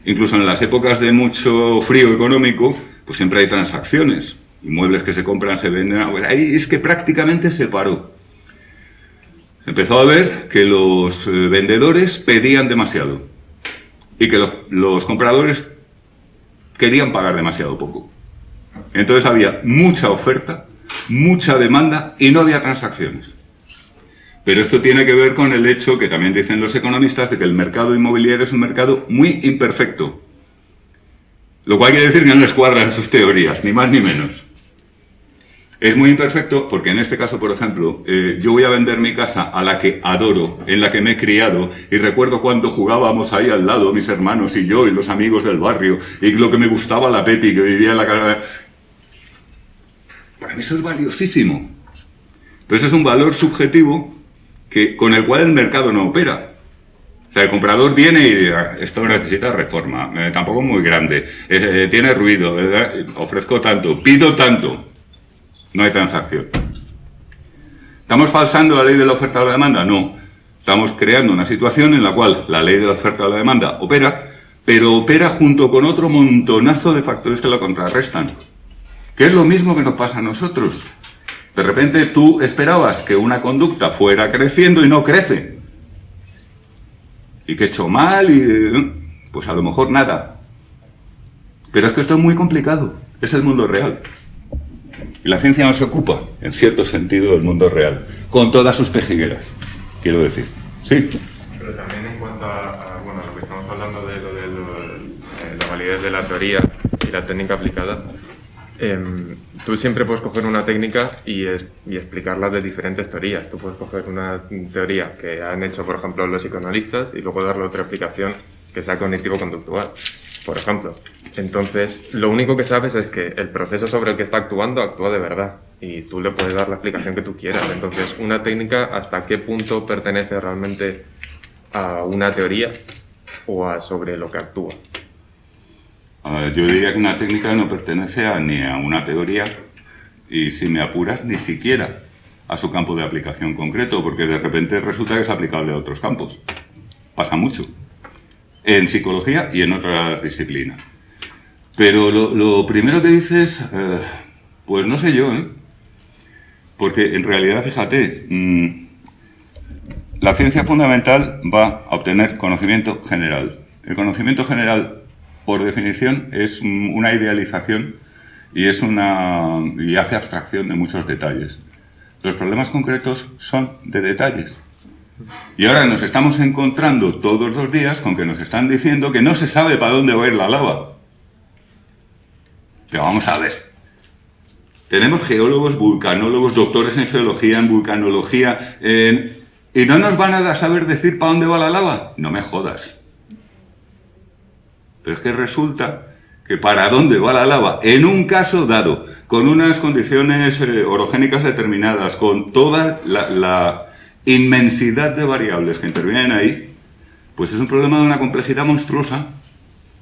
incluso en las épocas de mucho frío económico, pues siempre hay transacciones. Inmuebles que se compran, se venden. Pues ahí es que prácticamente se paró. Se empezó a ver que los vendedores pedían demasiado y que los compradores querían pagar demasiado poco. Entonces había mucha oferta, mucha demanda y no había transacciones. Pero esto tiene que ver con el hecho, que también dicen los economistas, de que el mercado inmobiliario es un mercado muy imperfecto. Lo cual quiere decir que no les cuadran sus teorías, ni más ni menos. Es muy imperfecto porque en este caso, por ejemplo, yo voy a vender mi casa a la que adoro, en la que me he criado, y recuerdo cuando jugábamos ahí al lado, mis hermanos y yo, y los amigos del barrio, y lo que me gustaba la Pepi, que vivía en la casa. Para mí eso es valiosísimo. Pero ese es un valor subjetivo con el cual el mercado no opera. O sea, el comprador viene y dice, esto necesita reforma, tampoco muy grande, tiene ruido, ofrezco tanto, pido tanto. No hay transacción. ¿Estamos falsando la ley de la oferta y la demanda? No. Estamos creando una situación en la cual la ley de la oferta y la demanda opera, pero opera junto con otro montonazo de factores que la contrarrestan. Que es lo mismo que nos pasa a nosotros. De repente tú esperabas que una conducta fuera creciendo y no crece. ¿Y qué he hecho mal? Pues a lo mejor nada. Pero es que esto es muy complicado. Es el mundo real. Y la ciencia no se ocupa, en cierto sentido, del mundo real, con todas sus pejigueras, quiero decir. Sí. Pero también en cuanto bueno, lo que estamos hablando de la validez de la teoría y la técnica aplicada, tú siempre puedes coger una técnica y explicarla de diferentes teorías. Tú puedes coger una teoría que han hecho, por ejemplo, los psicoanalistas y luego darle otra aplicación que sea cognitivo-conductual, por ejemplo. Entonces, lo único que sabes es que el proceso sobre el que está actuando actúa de verdad y tú le puedes dar la explicación que tú quieras. Entonces, una técnica, ¿hasta qué punto pertenece realmente a una teoría o a sobre lo que actúa? Yo diría que una técnica no pertenece ni a una teoría y, si me apuras, ni siquiera a su campo de aplicación concreto, porque de repente resulta que es aplicable a otros campos. Pasa mucho. En psicología y en otras disciplinas. Pero lo primero que dices, pues no sé yo, ¿eh? Porque en realidad, fíjate, la ciencia fundamental va a obtener conocimiento general. El conocimiento general, por definición, es una idealización y hace abstracción de muchos detalles. Los problemas concretos son de detalles. Y ahora nos estamos encontrando todos los días con que nos están diciendo que no se sabe para dónde va a ir la lava. Pero vamos a ver. Tenemos geólogos, vulcanólogos, doctores en geología, en vulcanología, ¿y no nos van a saber decir para dónde va la lava? No me jodas. Pero es que resulta que para dónde va la lava, en un caso dado, con unas condiciones orogénicas determinadas, con toda la inmensidad de variables que intervienen ahí, pues es un problema de una complejidad monstruosa.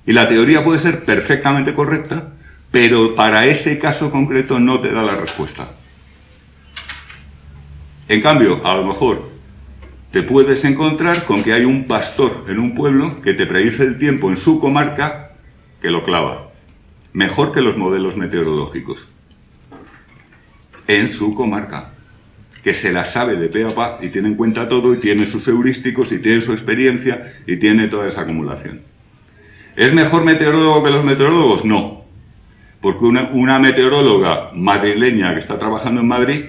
Y la teoría puede ser perfectamente correcta, pero para ese caso concreto no te da la respuesta. En cambio, a lo mejor te puedes encontrar con que hay un pastor en un pueblo que te predice el tiempo en su comarca que lo clava. Mejor que los modelos meteorológicos. En su comarca. Que se la sabe de pe a pa y tiene en cuenta todo y tiene sus heurísticos y tiene su experiencia y tiene toda esa acumulación. ¿Es mejor meteorólogo que los meteorólogos? No. Porque una meteoróloga madrileña que está trabajando en Madrid,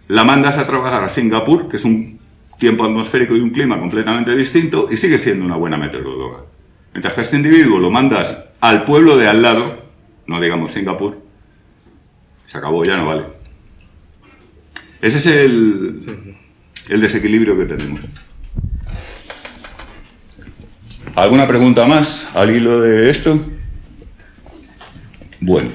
la mandas a trabajar a Singapur, que es un tiempo atmosférico y un clima completamente distinto, y sigue siendo una buena meteoróloga. Mientras que a este individuo lo mandas al pueblo de al lado, no digamos Singapur, se acabó, ya no vale. Ese es el desequilibrio que tenemos. ¿Alguna pregunta más al hilo de esto? Bueno.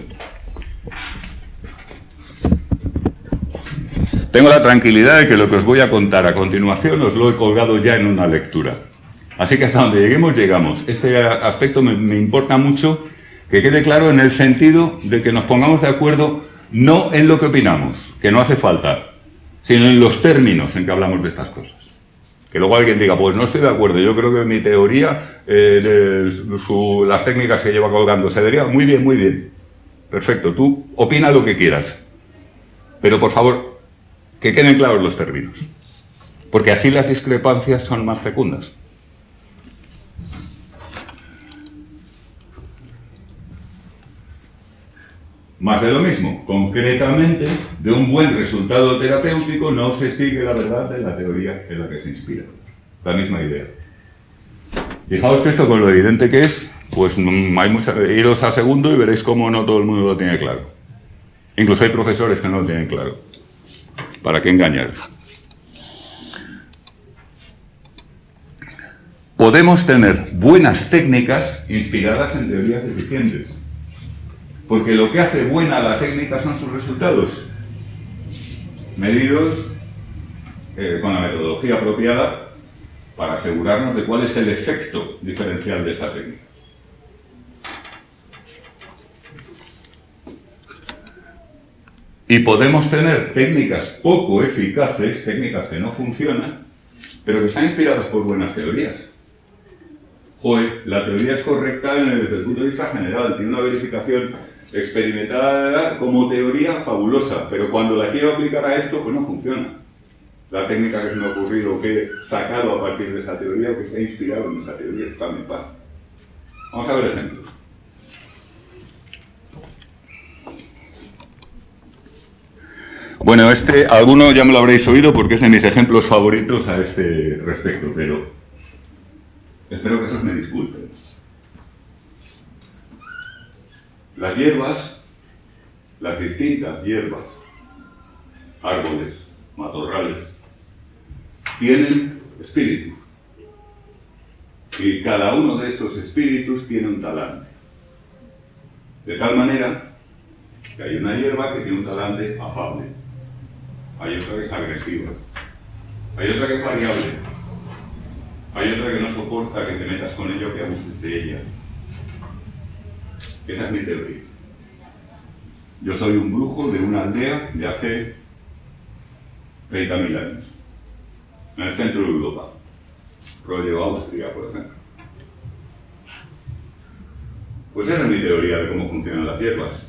Tengo la tranquilidad de que lo que os voy a contar a continuación os lo he colgado ya en una lectura. Así que hasta donde lleguemos, llegamos. Este aspecto me importa mucho que quede claro en el sentido de que nos pongamos de acuerdo no en lo que opinamos, que no hace falta, sino en los términos en que hablamos de estas cosas. Que luego alguien diga, pues no estoy de acuerdo, yo creo que mi teoría, las técnicas que lleva colgando, se debería, muy bien, muy bien. Perfecto, tú opina lo que quieras. Pero por favor, que queden claros los términos. Porque así las discrepancias son más fecundas. Más de lo mismo, concretamente, de un buen resultado terapéutico no se sigue la verdad de la teoría en la que se inspira. La misma idea. Fijaos que esto, con lo evidente que es, pues hay iros a segundo y veréis cómo no todo el mundo lo tiene claro. Incluso hay profesores que no lo tienen claro. ¿Para qué engañar? Podemos tener buenas técnicas inspiradas en teorías deficientes. Porque lo que hace buena la técnica son sus resultados, medidos con la metodología apropiada para asegurarnos de cuál es el efecto diferencial de esa técnica. Y podemos tener técnicas poco eficaces, técnicas que no funcionan, pero que están inspiradas por buenas teorías. Joder, la teoría es correcta desde el punto de vista general, tiene una verificación experimentada como teoría fabulosa, pero cuando la quiero aplicar a esto, pues no funciona. La técnica que se me ha ocurrido, que he sacado a partir de esa teoría, o que se ha inspirado en esa teoría, está en paz. Vamos a ver ejemplos. Bueno, alguno ya me lo habréis oído porque es de mis ejemplos favoritos a este respecto, pero espero que esos me disculpen. Las hierbas, las distintas hierbas, árboles, matorrales, tienen espíritus. Y cada uno de esos espíritus tiene un talante. De tal manera que hay una hierba que tiene un talante afable. Hay otra que es agresiva. Hay otra que es variable. Hay otra que no soporta que te metas con ella o que abuses de ella. Esa es mi teoría. Yo soy un brujo de una aldea de hace 30.000 años, en el centro de Europa, rollo Austria, por ejemplo. Pues esa es mi teoría de cómo funcionan las hierbas.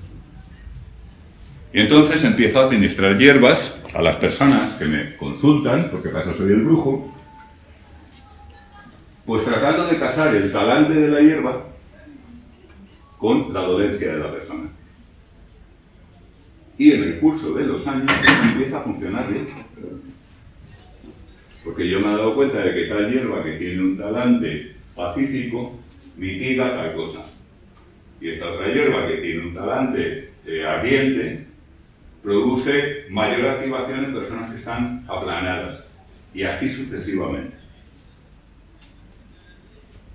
Y entonces empiezo a administrar hierbas a las personas que me consultan, porque para eso soy el brujo, pues tratando de casar el talante de la hierba con la dolencia de la persona. Y en el curso de los años empieza a funcionar bien. Porque yo me he dado cuenta de que tal hierba que tiene un talante pacífico mitiga tal cosa. Y esta otra hierba que tiene un talante ardiente produce mayor activación en personas que están aplanadas. Y así sucesivamente.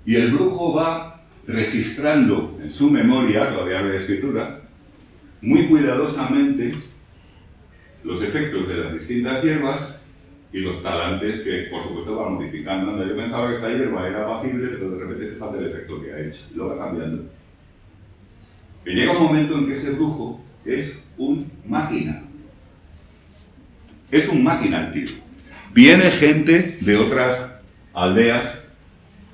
Y el brujo va registrando en su memoria, todavía no hay escritura, muy cuidadosamente los efectos de las distintas hierbas y los talantes que, por supuesto, van modificando. Yo pensaba que esta hierba era apacible, pero de repente fíjate el efecto que ha hecho, lo va cambiando. Y llega un momento en que ese brujo es un máquina. Es un máquina antiguo. Viene gente de otras aldeas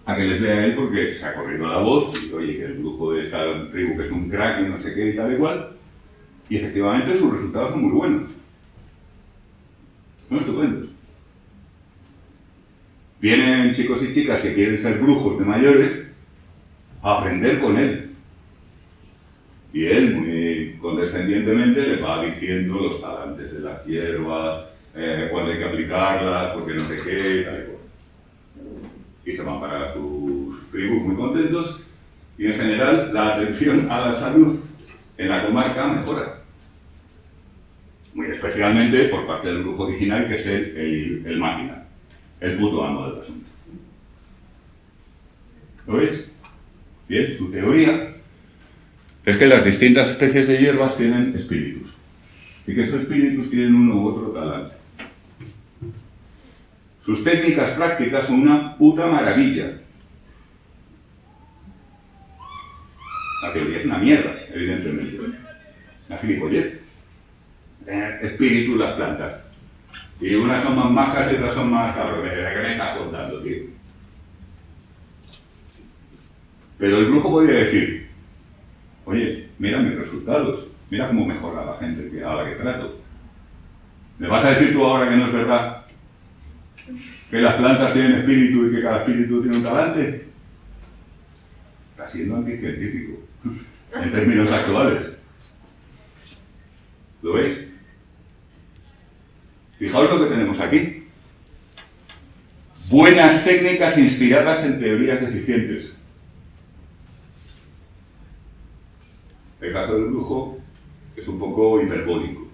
a que les vea a él porque se ha corrido la voz y oye, que el brujo de esta tribu que es un crack y no sé qué y tal y cual. Y efectivamente sus resultados son muy buenos. Son estupendos. Vienen chicos y chicas que quieren ser brujos de mayores a aprender con él. Y él, muy condescendientemente, les va diciendo los talantes de las hierbas, cuándo hay que aplicarlas, porque no sé qué, tal y cual. Y se van para sus tribus muy contentos. Y en general, la atención a la salud en la comarca mejora. Muy especialmente por parte del brujo original, que es el máquina, el puto amo del asunto. ¿Lo veis? Bien, su teoría es que las distintas especies de hierbas tienen espíritus. Y que esos espíritus tienen uno u otro talante. Sus técnicas prácticas son una puta maravilla. La teoría es una mierda, evidentemente. Una gilipollez. Espíritu las plantas. Y unas son más majas y otras son más cabrones. ¿Qué me estás contando, tío? Pero el brujo podría decir, oye, mira mis resultados, mira cómo mejora la gente a la que trato. ¿Me vas a decir tú ahora que no es verdad? ¿Que las plantas tienen espíritu y que cada espíritu tiene un talante? Está siendo anticientífico, en términos actuales. ¿Lo veis? Fijaos lo que tenemos aquí. Buenas técnicas inspiradas en teorías deficientes. El caso del brujo es un poco hiperbólico.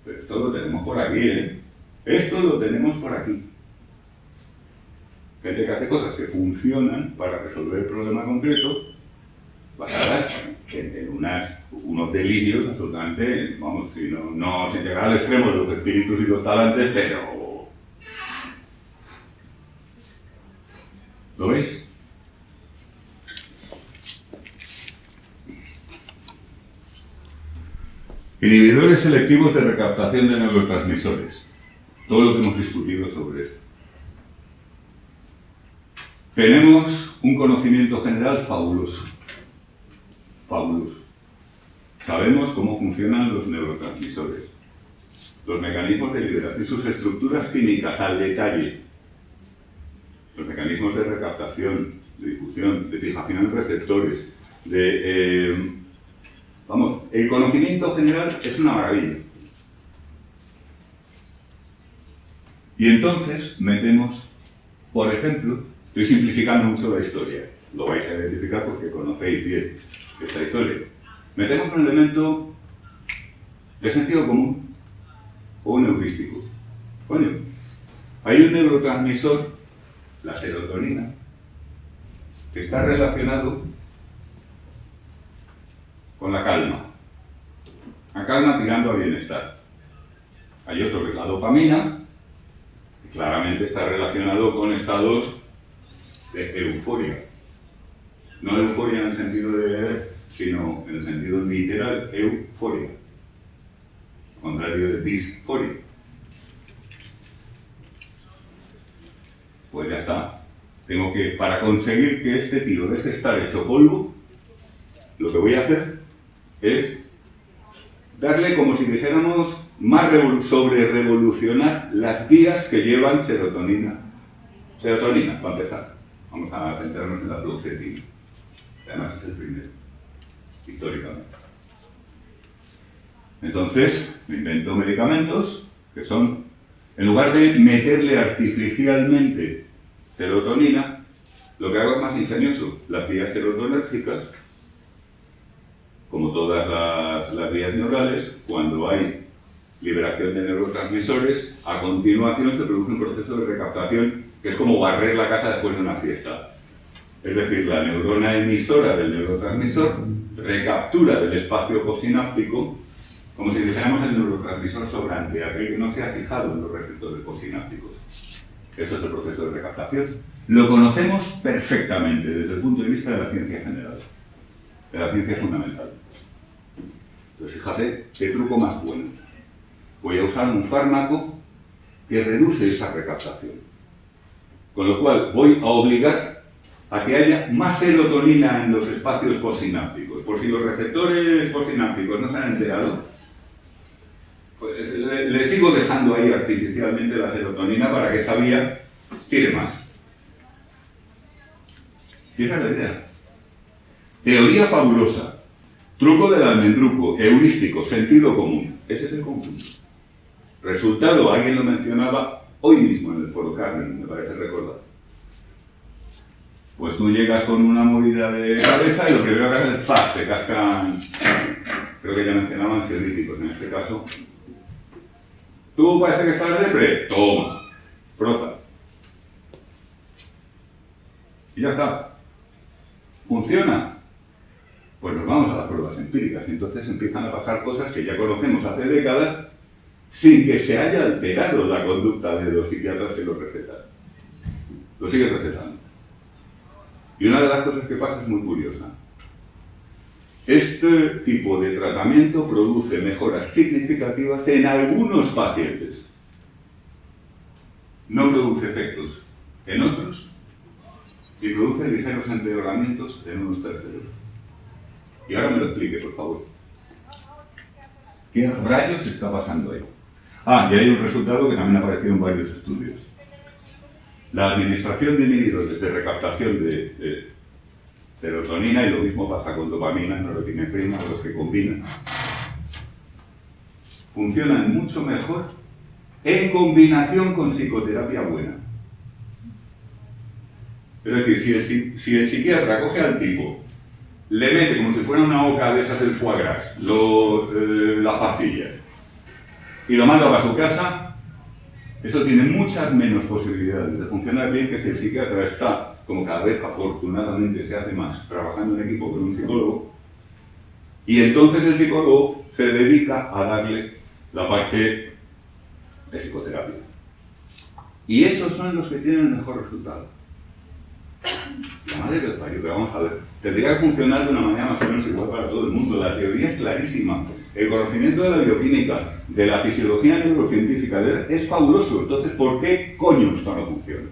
Pero esto lo tenemos por aquí, ¿eh? Esto lo tenemos por aquí. Gente que hace cosas que funcionan para resolver el problema concreto, basadas en unos delirios absolutamente, vamos, no sin llegar al extremo de los espíritus y los talantes, pero... ¿Lo veis? Inhibidores selectivos de recaptación de neurotransmisores. Todo lo que hemos discutido sobre esto. Tenemos un conocimiento general fabuloso. Fabuloso. Sabemos cómo funcionan los neurotransmisores, los mecanismos de liberación, sus estructuras químicas al detalle, los mecanismos de recaptación, de difusión, de fijación en receptores, vamos, el conocimiento general es una maravilla. Y entonces metemos, por ejemplo, estoy simplificando mucho la historia, lo vais a identificar porque conocéis bien esta historia. Metemos un elemento de sentido común o un heurístico. Coño, hay un neurotransmisor, la serotonina, que está relacionado con la calma. La calma tirando a bienestar. Hay otro que es la dopamina, que claramente está relacionado con estados de euforia. No euforia en el sentido de beber, sino en el sentido literal, euforia. Contrario de disforia. Pues ya está. Tengo que, para conseguir que este tío deje de estar hecho polvo, lo que voy a hacer es darle, como si dijéramos, más sobre revolucionar las vías que llevan serotonina. Serotonina, para empezar. Vamos a centrarnos en la fluoxetina. Además es el primero, históricamente. Entonces, me invento medicamentos que son, en lugar de meterle artificialmente serotonina, lo que hago es más ingenioso. Las vías serotonérgicas, como todas las vías neurales, cuando hay liberación de neurotransmisores, a continuación se produce un proceso de recaptación que es como barrer la casa después de una fiesta. Es decir, la neurona emisora del neurotransmisor recaptura del espacio posináptico, como si dijéramos el neurotransmisor sobrante, aquel que no se ha fijado en los receptores posinápticos. Esto es el proceso de recaptación. Lo conocemos perfectamente desde el punto de vista de la ciencia general, de la ciencia fundamental. Entonces, fíjate qué truco más bueno. Voy a usar un fármaco que reduce esa recaptación. Con lo cual, voy a obligar a que haya más serotonina en los espacios posinápticos. Por si los receptores posinápticos no se han enterado, pues le sigo dejando ahí artificialmente la serotonina para que esa vía tire más. Y esa es la idea. Teoría fabulosa. Truco del almendruco, heurístico, sentido común. Ese es el conjunto. Resultado, alguien lo mencionaba hoy mismo en el foro Carmen, me parece recordar. Pues tú llegas con una movida de cabeza y lo primero que haces es ¡zas! Te cascan, creo que ya mencionaban ansiolíticos en este caso. Tú parece que estás depre, toma, proza. Y ya está. ¿Funciona? Pues nos vamos a las pruebas empíricas y entonces empiezan a pasar cosas que ya conocemos hace décadas sin que se haya alterado la conducta de los psiquiatras que lo recetan. Lo siguen recetando. Y una de las cosas que pasa es muy curiosa. Este tipo de tratamiento produce mejoras significativas en algunos pacientes. No produce efectos en otros y produce ligeros empeoramientos en unos terceros. Y ahora me lo explique, por favor. ¿Qué rayos está pasando ahí? Ah, y hay un resultado que también ha aparecido en varios estudios. La administración de inhibidores de recaptación de serotonina, y lo mismo pasa con dopamina, norepinefrina, los que combinan, funcionan mucho mejor en combinación con psicoterapia buena. Es decir, si el psiquiatra coge al tipo, le mete como si fuera una oca de esas del foie gras, las pastillas, y lo manda para su casa, eso tiene muchas menos posibilidades de funcionar bien que si el psiquiatra está, como cada vez afortunadamente se hace más, trabajando en equipo con un psicólogo, y entonces el psicólogo se dedica a darle la parte de psicoterapia. Y esos son los que tienen el mejor resultado. La madre del payo, pero vamos a ver, tendría que funcionar de una manera más o menos igual para todo el mundo. La teoría es clarísima. El conocimiento de la bioquímica, de la fisiología neurocientífica, es fabuloso. Entonces, ¿por qué coño esto no funciona?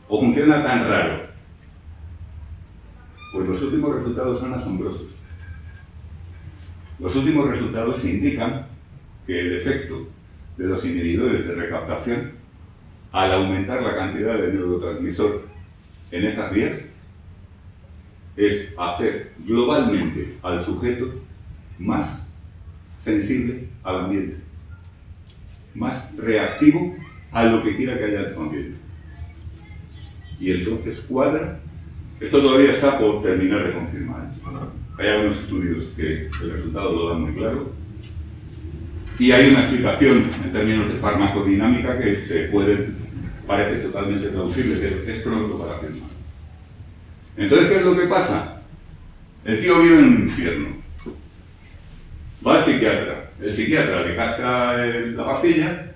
¿O funciona tan raro? Pues los últimos resultados son asombrosos. Los últimos resultados indican que el efecto de los inhibidores de recaptación, al aumentar la cantidad de neurotransmisor en esas vías, es hacer globalmente al sujeto más sensible al ambiente, más reactivo a lo que quiera que haya en su ambiente. Y entonces cuadra. Esto todavía está por terminar de confirmar. Hay algunos estudios que el resultado lo dan muy claro. Y hay una explicación en términos de farmacodinámica que parece totalmente plausible, que es pronto para afirmar. Entonces, ¿qué es lo que pasa? El tío vive en un infierno. Va al psiquiatra. El psiquiatra le casca la pastilla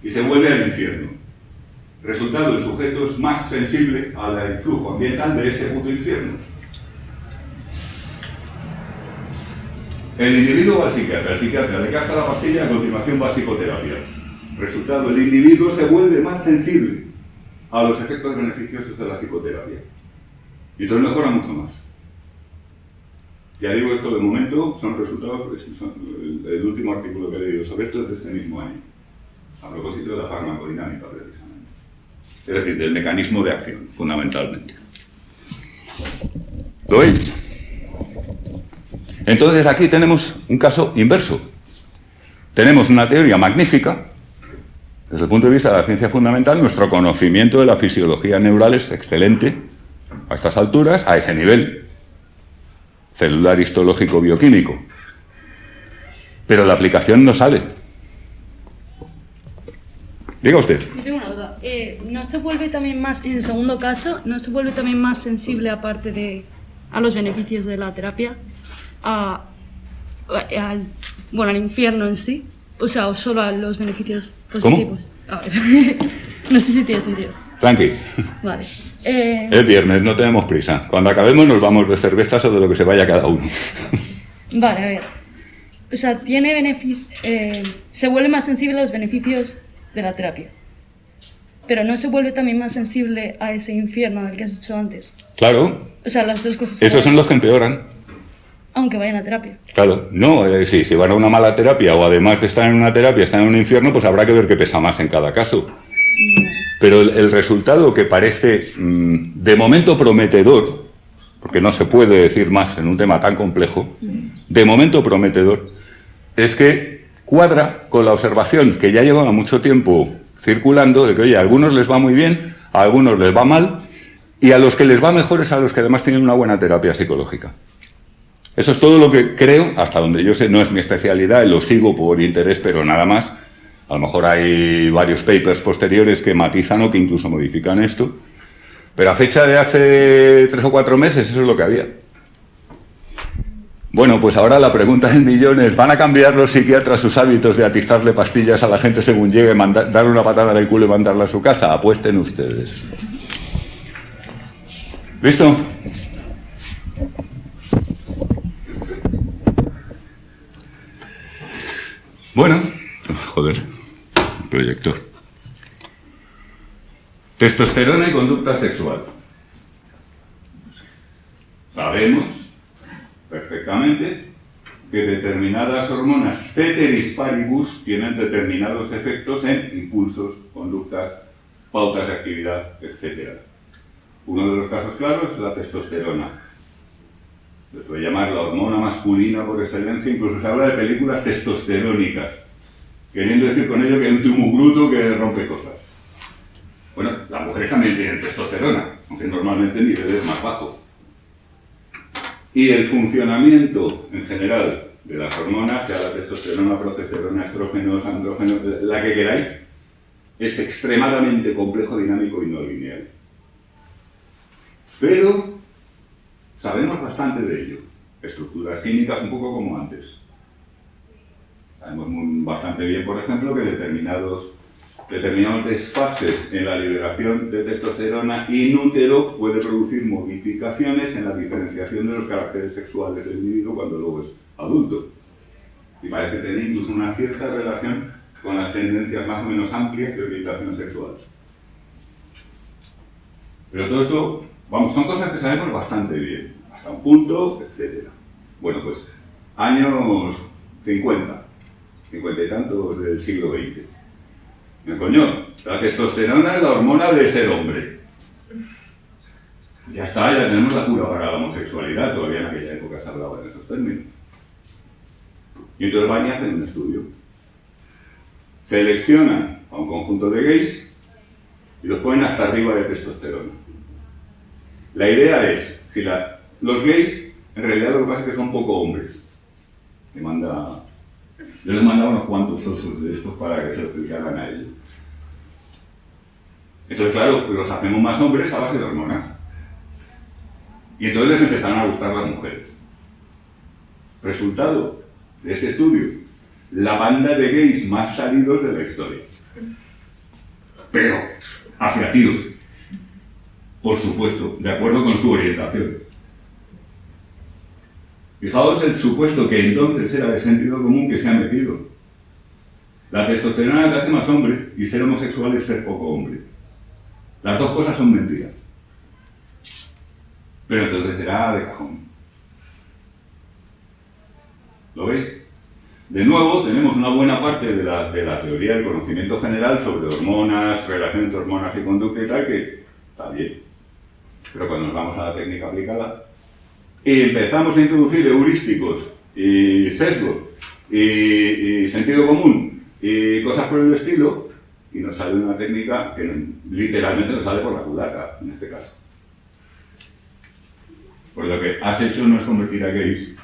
y se vuelve al infierno. Resultado, el sujeto es más sensible al influjo ambiental de ese puto infierno. El individuo va al psiquiatra, el psiquiatra le casca la pastilla y a continuación va a psicoterapia. Resultado, el individuo se vuelve más sensible a los efectos beneficiosos de la psicoterapia. Y entonces mejora mucho más. Ya digo esto de momento, son resultados, el último artículo que he leído sobre esto es de este mismo año, a propósito de la farmacodinámica precisamente. Es decir, del mecanismo de acción, fundamentalmente. ¿Lo veis? Entonces aquí tenemos un caso inverso. Tenemos una teoría magnífica. Desde el punto de vista de la ciencia fundamental, nuestro conocimiento de la fisiología neural es excelente a estas alturas, a ese nivel celular, histológico, bioquímico. Pero la aplicación no sale. Diga usted. Yo tengo una duda. ¿No se vuelve también más, en el segundo caso, no se vuelve también más sensible, aparte de a los beneficios de la terapia, al infierno en sí? O sea, o solo a los beneficios positivos. ¿Cómo? A ver. No sé si tiene sentido. Tranqui. Vale. Es viernes, no tenemos prisa. Cuando acabemos nos vamos de cervezas o de lo que se vaya cada uno. Vale, a ver. O sea, se vuelve más sensible a los beneficios de la terapia. Pero no se vuelve también más sensible a ese infierno del que has dicho antes. Claro. O sea, las dos cosas. Esos son los que empeoran. Aunque vayan a terapia. Claro, no, sí, si van a una mala terapia o además de estar en una terapia están en un infierno, pues habrá que ver qué pesa más en cada caso. Pero el resultado que parece de momento prometedor, porque no se puede decir más en un tema tan complejo, de momento prometedor, es que cuadra con la observación que ya llevaba mucho tiempo circulando de que, oye, a algunos les va muy bien, a algunos les va mal, y a los que les va mejor es a los que además tienen una buena terapia psicológica. Eso es todo lo que creo, hasta donde yo sé, no es mi especialidad, lo sigo por interés, pero nada más. A lo mejor hay varios papers posteriores que matizan o que incluso modifican esto, pero a fecha de hace 3 o 4 meses eso es lo que había. Bueno, pues ahora la pregunta del millón es, ¿van a cambiar los psiquiatras sus hábitos de atizarle pastillas a la gente según llegue, darle una patada en el culo y mandarla a su casa? Apuesten ustedes. ¿Listo? Bueno, joder, proyector. Testosterona y conducta sexual. Sabemos perfectamente que determinadas hormonas ceteris paribus tienen determinados efectos en impulsos, conductas, pautas de actividad, etc. Uno de los casos claros es la testosterona. Se puede llamar la hormona masculina por excelencia, incluso se habla de películas testosterónicas, queriendo decir con ello que hay un tumo bruto que rompe cosas. Bueno, las mujeres también tienen testosterona, aunque normalmente en niveles más bajos. Y el funcionamiento en general de las hormonas, sea la testosterona, progesterona, estrógenos, andrógenos, la que queráis, es extremadamente complejo, dinámico y no lineal. Pero sabemos bastante de ello. Estructuras químicas un poco como antes. Sabemos bastante bien, por ejemplo, que determinados desfases en la liberación de testosterona in útero puede producir modificaciones en la diferenciación de los caracteres sexuales del individuo cuando luego es adulto. Y parece tener incluso una cierta relación con las tendencias más o menos amplias de orientación sexual. Pero todo esto, vamos, son cosas que sabemos bastante bien, hasta un punto, etc. Bueno, pues, años 50 y tantos del siglo XX. Coño, la testosterona es la hormona de ser hombre. Ya está, ya tenemos la cura para la homosexualidad, todavía en aquella época se hablaba en esos términos. Y entonces van y hacen un estudio. Seleccionan a un conjunto de gays y los ponen hasta arriba de testosterona. La idea es, si los gays, en realidad lo que pasa es que son poco hombres. Yo les mandaba unos cuantos osos de estos para que se lo explicaran a ellos. Entonces, claro, los hacemos más hombres a base de hormonas. Y entonces les empezaron a gustar las mujeres. Resultado de ese estudio, la banda de gays más salidos de la historia. Pero hacia tiros. Por supuesto, de acuerdo con su orientación. Fijaos el supuesto que entonces era de sentido común que se ha metido. La testosterona te hace más hombre y ser homosexual es ser poco hombre. Las dos cosas son mentiras. Pero entonces era de cajón. ¿Lo veis? De nuevo, tenemos una buena parte de la teoría del conocimiento general sobre hormonas, relación entre hormonas y conducta y tal, que está bien. Pero cuando nos vamos a la técnica aplicada y empezamos a introducir heurísticos y sesgos y sentido común y cosas por el estilo, y nos sale una técnica que literalmente nos sale por la culata, en este caso. Pues lo que has hecho no es convertir a gays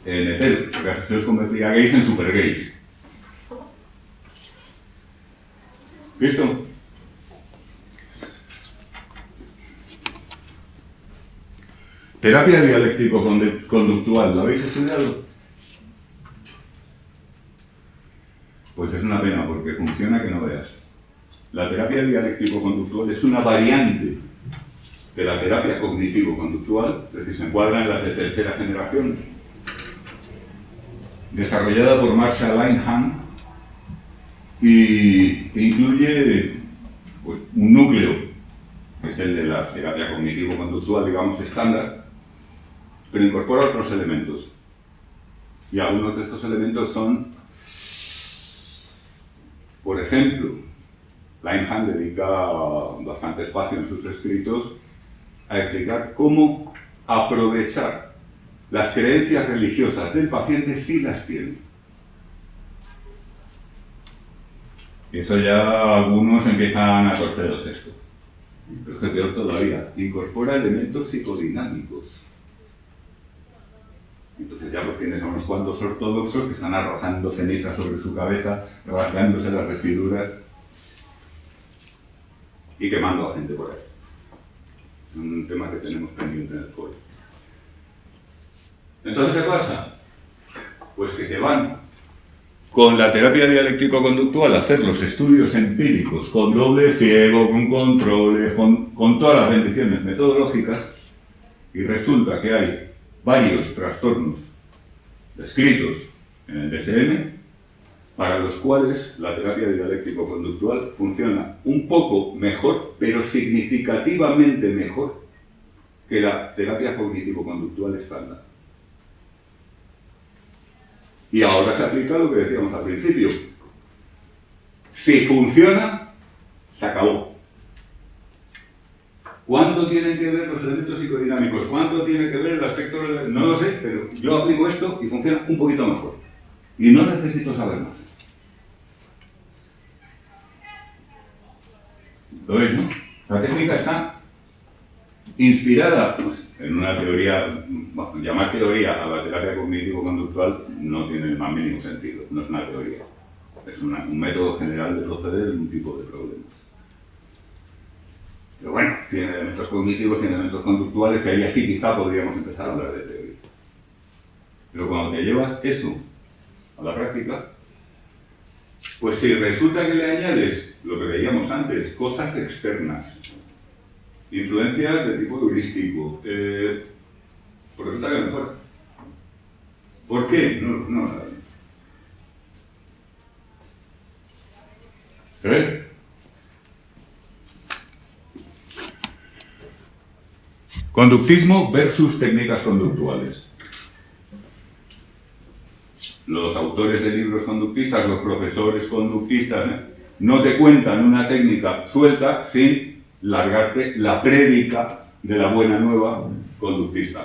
en heteros, lo que has hecho es convertir a gays en super gays. ¿Listo? Terapia dialéctico-conductual, ¿la habéis estudiado? Pues es una pena porque funciona que no veas. La terapia dialéctico-conductual es una variante de la terapia cognitivo-conductual, es decir, se encuadra en las de tercera generación, desarrollada por Marshall Linehan y que incluye pues, un núcleo, que es el de la terapia cognitivo-conductual, digamos, estándar, pero incorpora otros elementos. Y algunos de estos elementos son, por ejemplo, Linehan dedica bastante espacio en sus escritos a explicar cómo aprovechar las creencias religiosas del paciente si las tiene. Y eso ya algunos empiezan a torcer el gesto. Pero es que peor todavía, incorpora elementos psicodinámicos. Entonces ya pues tienes a unos cuantos ortodoxos que están arrojando cenizas sobre su cabeza, rasgándose las vestiduras y quemando a gente por ahí. Es un tema que tenemos pendiente en el foro. Entonces, ¿qué pasa? Pues que se van con la terapia dialéctico-conductual a hacer los estudios empíricos con doble ciego, con controles, con todas las bendiciones metodológicas, y resulta que hay varios trastornos descritos en el DSM para los cuales la terapia dialéctico-conductual funciona un poco mejor, pero significativamente mejor que la terapia cognitivo-conductual estándar. Y ahora se aplica lo que decíamos al principio. Si funciona, se acabó. ¿Cuánto tienen que ver los elementos psicodinámicos? ¿Cuánto tiene que ver el aspecto? No lo sé, pero yo aplico esto y funciona un poquito mejor. Y no necesito saber más. ¿Lo veis, no? La técnica está inspirada pues, en una teoría, bueno, llamar teoría a la terapia cognitivo-conductual no tiene el más mínimo sentido, no es una teoría. Es un método general de proceder en un tipo de problemas. Pero bueno, tiene elementos cognitivos, tiene elementos conductuales, que ahí así quizá podríamos empezar a hablar de teoría. Pero cuando te llevas eso a la práctica, pues si resulta que le añades lo que veíamos antes, cosas externas, influencias de tipo heurístico, pues resulta que mejor. ¿Por qué? No lo sabemos. ¿Se ve? Conductismo versus técnicas conductuales. Los autores de libros conductistas, los profesores conductistas, no te cuentan una técnica suelta sin largarte la prédica de la buena nueva conductista.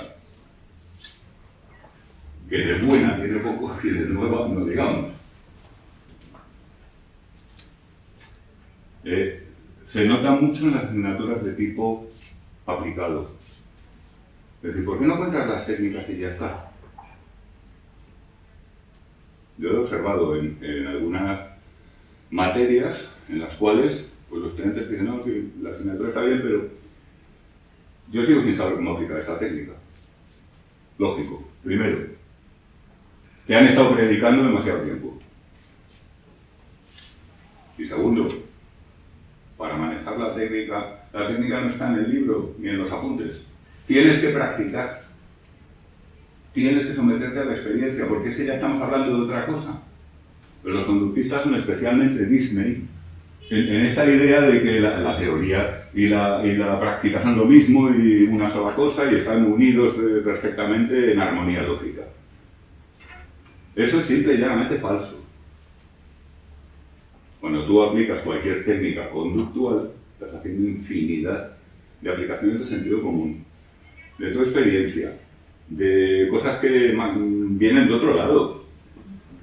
Que de buena tiene poco y de nueva no digamos. se nota mucho en las asignaturas de tipo aplicado. Es decir, ¿por qué no cuentas las técnicas y ya está? Yo he observado en algunas materias en las cuales pues los estudiantes dicen, no, sí, la asignatura está bien, pero yo sigo sin saber cómo aplicar esta técnica. Lógico. Primero, te han estado predicando demasiado tiempo. Y segundo, para manejar la técnica no está en el libro ni en los apuntes. Tienes que practicar. Tienes que someterte a la experiencia, porque es que ya estamos hablando de otra cosa. Pero los conductistas son especialmente Disney en esta idea de que la teoría y la práctica son lo mismo y una sola cosa y están unidos perfectamente en armonía lógica. Eso es simple y llanamente falso. Cuando tú aplicas cualquier técnica conductual, estás haciendo infinidad de aplicaciones de sentido común, de tu experiencia, de cosas que vienen de otro lado.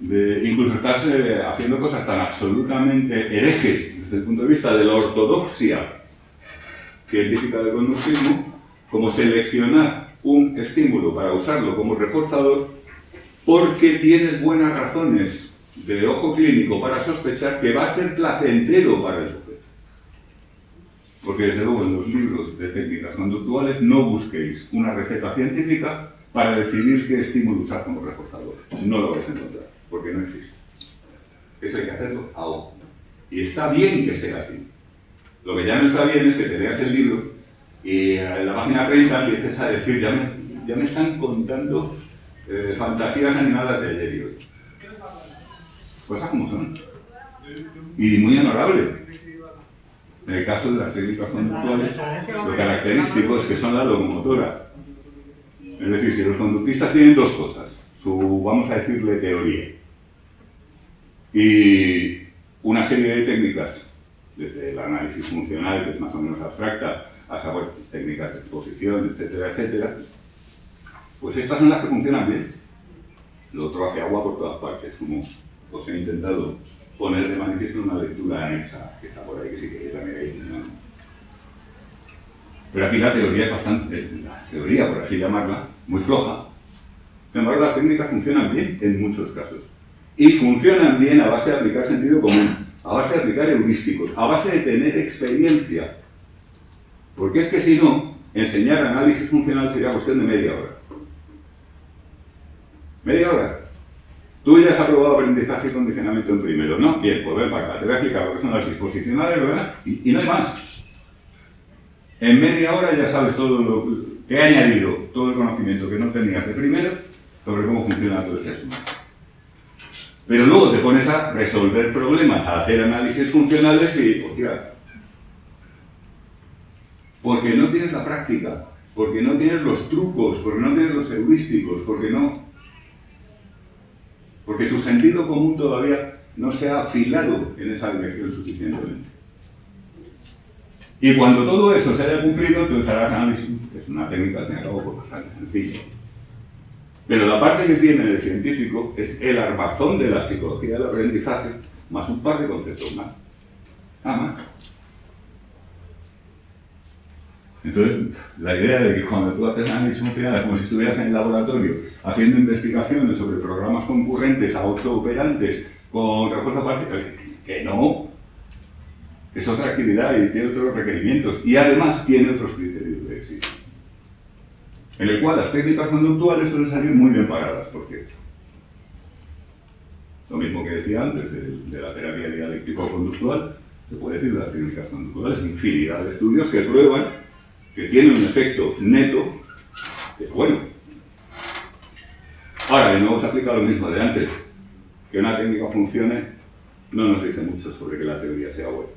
Incluso estás haciendo cosas tan absolutamente herejes desde el punto de vista de la ortodoxia científica del conductismo, como seleccionar un estímulo para usarlo como reforzador porque tienes buenas razones de ojo clínico para sospechar que va a ser placentero para el sujeto. Porque desde luego en los libros de técnicas conductuales no busquéis una receta científica para decidir qué estímulo usar como reforzador. No lo vais a encontrar, porque no existe. Eso hay que hacerlo a ojo. Y está bien que sea así. Lo que ya no está bien es que te leas el libro y en la página 30 empieces a decir, ya me están contando fantasías animadas de ayer y hoy. Cosas como son. Y muy honorable. En el caso de las técnicas conductuales, lo característico es que son la locomotora. Es decir, si los conductistas tienen dos cosas, vamos a decirle teoría, y una serie de técnicas, desde el análisis funcional, que es más o menos abstracta, hasta técnicas de exposición, etcétera, etcétera, pues estas son las que funcionan bien. Lo otro hace agua por todas partes, como os he intentado poner de manifiesto una lectura anexa, que está por ahí, que sí que también hay. ¿No? Pero aquí la teoría es bastante, la teoría, por así llamarla, muy floja. Sin embargo, las técnicas funcionan bien en muchos casos. Y funcionan bien a base de aplicar sentido común, a base de aplicar heurísticos, a base de tener experiencia. Porque es que si no, enseñar análisis funcional sería cuestión de media hora. ¿Media hora? Tú ya has aprobado aprendizaje y condicionamiento en primero, ¿no? Bien, pues ven para acá, te voy a explicar lo que son las disposicionales, ¿verdad? Y no hay más. En media hora ya sabes todo lo que he añadido, todo el conocimiento que no tenías de primero sobre cómo funciona todo ese asunto. Pero luego te pones a resolver problemas, a hacer análisis funcionales y, hostia, porque no tienes la práctica, porque no tienes los trucos, porque no tienes los heurísticos, porque tu sentido común todavía no se ha afilado en esa dirección suficientemente. Y cuando todo eso se haya cumplido, entonces harás análisis, que es una técnica al fin y al cabo bastante sencilla. Pero la parte que tiene el científico es el armazón de la psicología del aprendizaje, más un par de conceptos más. Nada más. Entonces, la idea de que cuando tú haces análisis funcional es como si estuvieras en el laboratorio haciendo investigaciones sobre programas concurrentes a 8 operantes con respuesta parcial, que no. Es otra actividad y tiene otros requerimientos y además tiene otros criterios de éxito. En el cual las técnicas conductuales suelen salir muy bien paradas, por cierto. Lo mismo que decía antes de la terapia dialéctico-conductual, se puede decir de las técnicas conductuales, infinidad de estudios que prueban que tiene un efecto neto que es bueno. Ahora, de nuevo se aplica lo mismo de antes. Que una técnica funcione no nos dice mucho sobre que la teoría sea buena.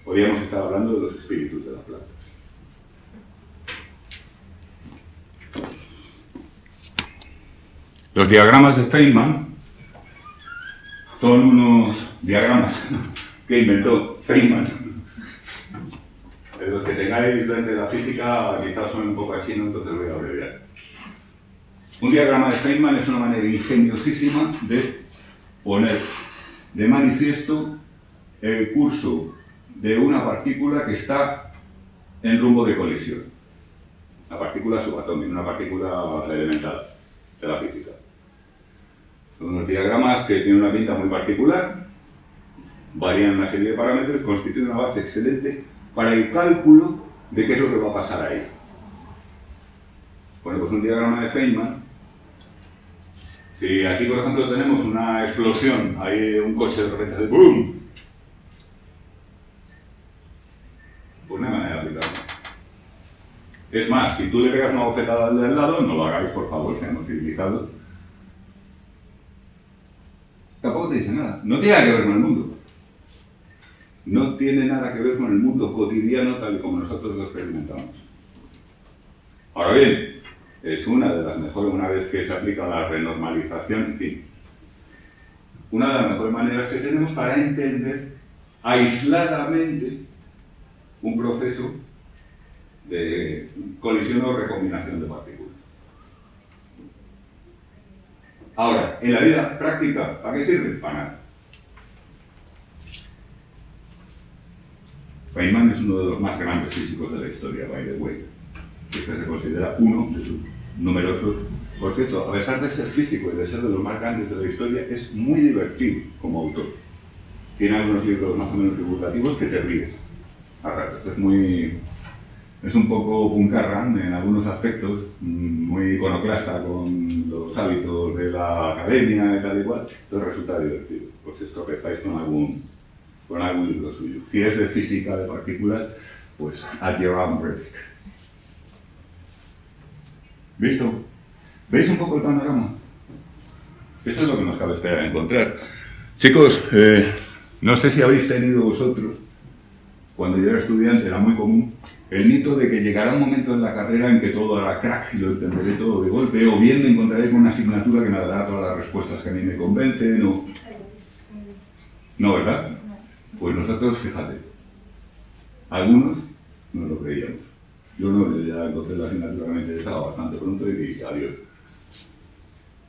Podríamos estar hablando de los espíritus de las plantas. Los diagramas de Feynman son unos diagramas que inventó Feynman. De los que tengáis de la física, quizás son un poco chino, entonces voy a abreviar. Un diagrama de Feynman es una manera ingeniosísima de poner de manifiesto el curso de una partícula que está en rumbo de colisión. Una partícula subatómica, una partícula elemental de la física. Son unos diagramas que tienen una pinta muy particular, varían una serie de parámetros y constituyen una base excelente para el cálculo de qué es lo que va a pasar ahí. Bueno, pues un diagrama de Feynman. Si aquí, por ejemplo, tenemos una explosión, hay un coche de repente hace ¡boom! Pues no hay manera de aplicarlo. Es más, si tú le pegas una bofetada al del lado, no lo hagáis, por favor, seamos civilizados. Tampoco te dice nada. No tiene nada que ver con el mundo. No tiene nada que ver con el mundo cotidiano tal y como nosotros lo experimentamos. Ahora bien, es una de las mejores, una vez que se aplica la renormalización, en fin, una de las mejores maneras que tenemos para entender aisladamente un proceso de colisión o recombinación de partículas. Ahora, en la vida práctica, ¿para qué sirve? Para nada. Feynman es uno de los más grandes físicos de la historia, by the way. Este se considera uno de sus numerosos. Por cierto, a pesar de ser físico y de ser de los más grandes de la historia, es muy divertido como autor. Tiene algunos libros más o menos divulgativos que te ríes a ratos. Es un poco puncarrán en algunos aspectos, muy iconoclasta con los hábitos de la academia y tal y cual, entonces resulta divertido. Pues os tropezáis con algún libro suyo. Si es de física de partículas, pues at your own risk. ¿Visto? ¿Veis un poco el panorama? Esto es lo que nos cabe esperar encontrar. Chicos, no sé si habéis tenido vosotros, cuando yo era estudiante era muy común, el mito de que llegará un momento en la carrera en que todo hará crack y lo entenderé todo de golpe, o bien me encontraré con una asignatura que me dará todas las respuestas que a mí me convencen, o... No, ¿verdad? Pues nosotros, fíjate, algunos no lo creíamos. Yo no, ya entonces la asignatura me interesaba bastante pronto y dije adiós.